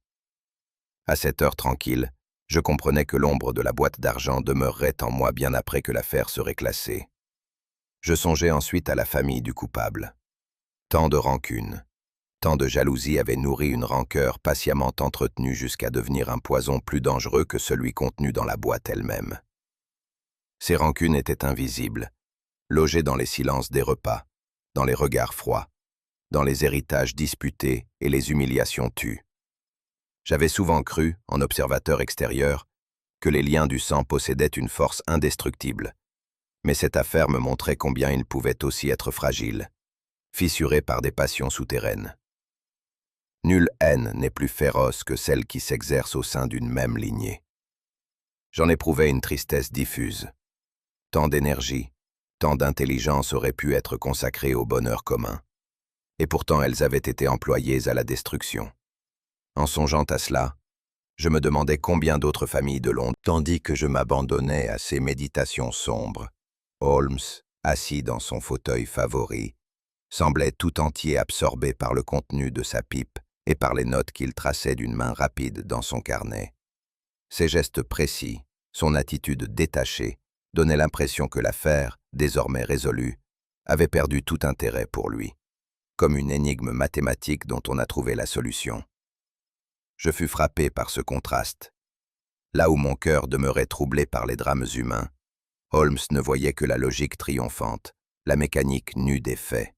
À cette heure tranquille, je comprenais que l'ombre de la boîte d'argent demeurerait en moi bien après que l'affaire serait classée. Je songeais ensuite à la famille du coupable. Tant de rancune, tant de jalousie avaient nourri une rancœur patiemment entretenue jusqu'à devenir un poison plus dangereux que celui contenu dans la boîte elle-même. Ces rancunes étaient invisibles, logées dans les silences des repas, dans les regards froids, dans les héritages disputés et les humiliations tues. J'avais souvent cru, en observateur extérieur, que les liens du sang possédaient une force indestructible, mais cette affaire me montrait combien ils pouvaient aussi être fragiles, fissurés par des passions souterraines. Nulle haine n'est plus féroce que celle qui s'exerce au sein d'une même lignée. J'en éprouvais une tristesse diffuse. Tant d'énergie, tant d'intelligence auraient pu être consacrées au bonheur commun, et pourtant elles avaient été employées à la destruction. En songeant à cela, je me demandais combien d'autres familles de Londres, tandis que je m'abandonnais à ces méditations sombres, Holmes, assis dans son fauteuil favori, semblait tout entier absorbé par le contenu de sa pipe et par les notes qu'il traçait d'une main rapide dans son carnet. Ses gestes précis, son attitude détachée, donnaient l'impression que l'affaire, désormais résolue, avait perdu tout intérêt pour lui, comme une énigme mathématique dont on a trouvé la solution. Je fus frappé par ce contraste. Là où mon cœur demeurait troublé par les drames humains, Holmes ne voyait que la logique triomphante, la mécanique nue des faits.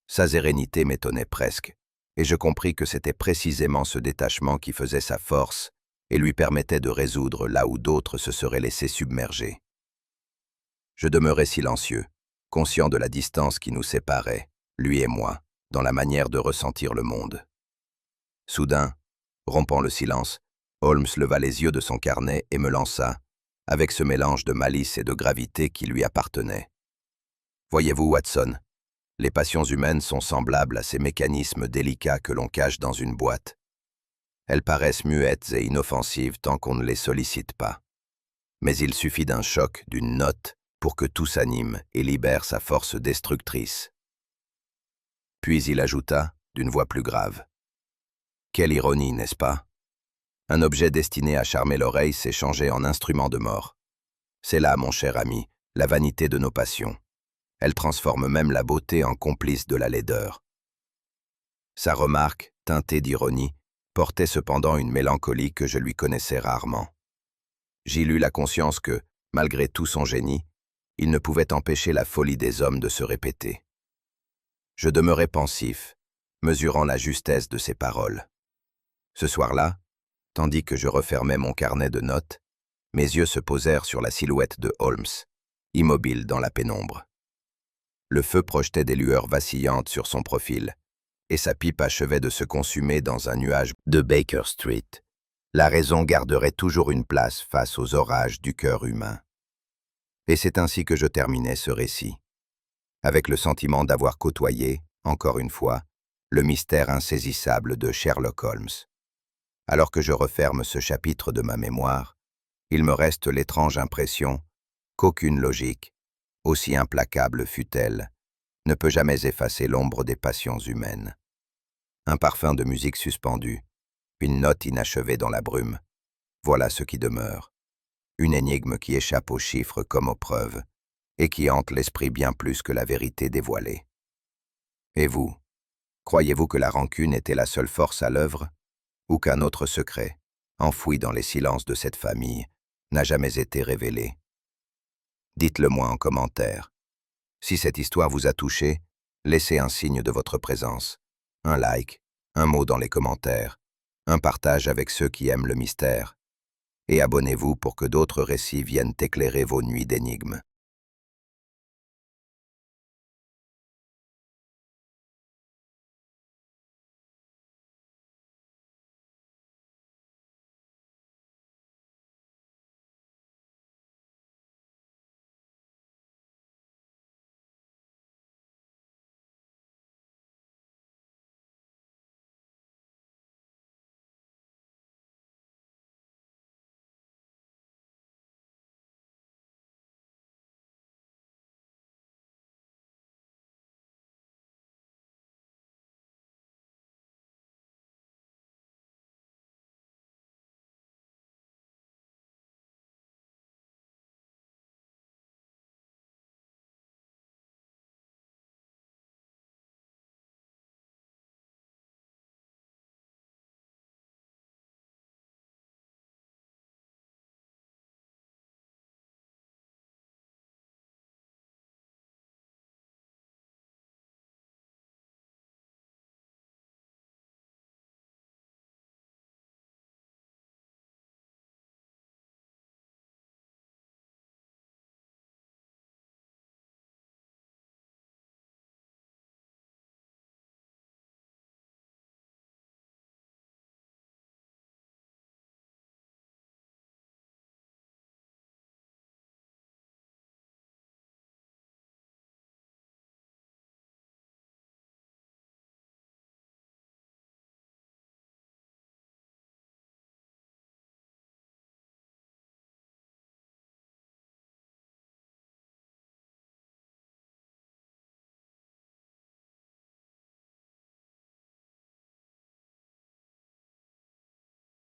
Sa sérénité m'étonnait presque, et je compris que c'était précisément ce détachement qui faisait sa force et lui permettait de résoudre là où d'autres se seraient laissés submerger. Je demeurais silencieux, conscient de la distance qui nous séparait, lui et moi, dans la manière de ressentir le monde. Soudain, rompant le silence, Holmes leva les yeux de son carnet et me lança, avec ce mélange de malice et de gravité qui lui appartenait. « Voyez-vous, Watson, les passions humaines sont semblables à ces mécanismes délicats que l'on cache dans une boîte. Elles paraissent muettes et inoffensives tant qu'on ne les sollicite pas. Mais il suffit d'un choc, d'une note, pour que tout s'anime et libère sa force destructrice. » Puis il ajouta, d'une voix plus grave. « Quelle ironie, n'est-ce pas? Un objet destiné à charmer l'oreille s'est changé en instrument de mort. C'est là, mon cher ami, la vanité de nos passions. Elle transforme même la beauté en complice de la laideur. » Sa remarque, teintée d'ironie, portait cependant une mélancolie que je lui connaissais rarement. J'y lus la conscience que, malgré tout son génie, il ne pouvait empêcher la folie des hommes de se répéter. Je demeurai pensif, mesurant la justesse de ses paroles. Ce soir-là, tandis que je refermais mon carnet de notes, mes yeux se posèrent sur la silhouette de Holmes, immobile dans la pénombre. Le feu projetait des lueurs vacillantes sur son profil, et sa pipe achevait de se consumer dans un nuage de Baker Street. La raison garderait toujours une place face aux orages du cœur humain. Et c'est ainsi que je terminais ce récit, avec le sentiment d'avoir côtoyé, encore une fois, le mystère insaisissable de Sherlock Holmes. Alors que je referme ce chapitre de ma mémoire, il me reste l'étrange impression qu'aucune logique, aussi implacable fût-elle, ne peut jamais effacer l'ombre des passions humaines. Un parfum de musique suspendue, une note inachevée dans la brume, voilà ce qui demeure. Une énigme qui échappe aux chiffres comme aux preuves, et qui hante l'esprit bien plus que la vérité dévoilée. Et vous, croyez-vous que la rancune était la seule force à l'œuvre, ou qu'un autre secret, enfoui dans les silences de cette famille, n'a jamais été révélé? Dites-le-moi en commentaire. Si cette histoire vous a touché, laissez un signe de votre présence, un like, un mot dans les commentaires, un partage avec ceux qui aiment le mystère, et abonnez-vous pour que d'autres récits viennent éclairer vos nuits d'énigmes.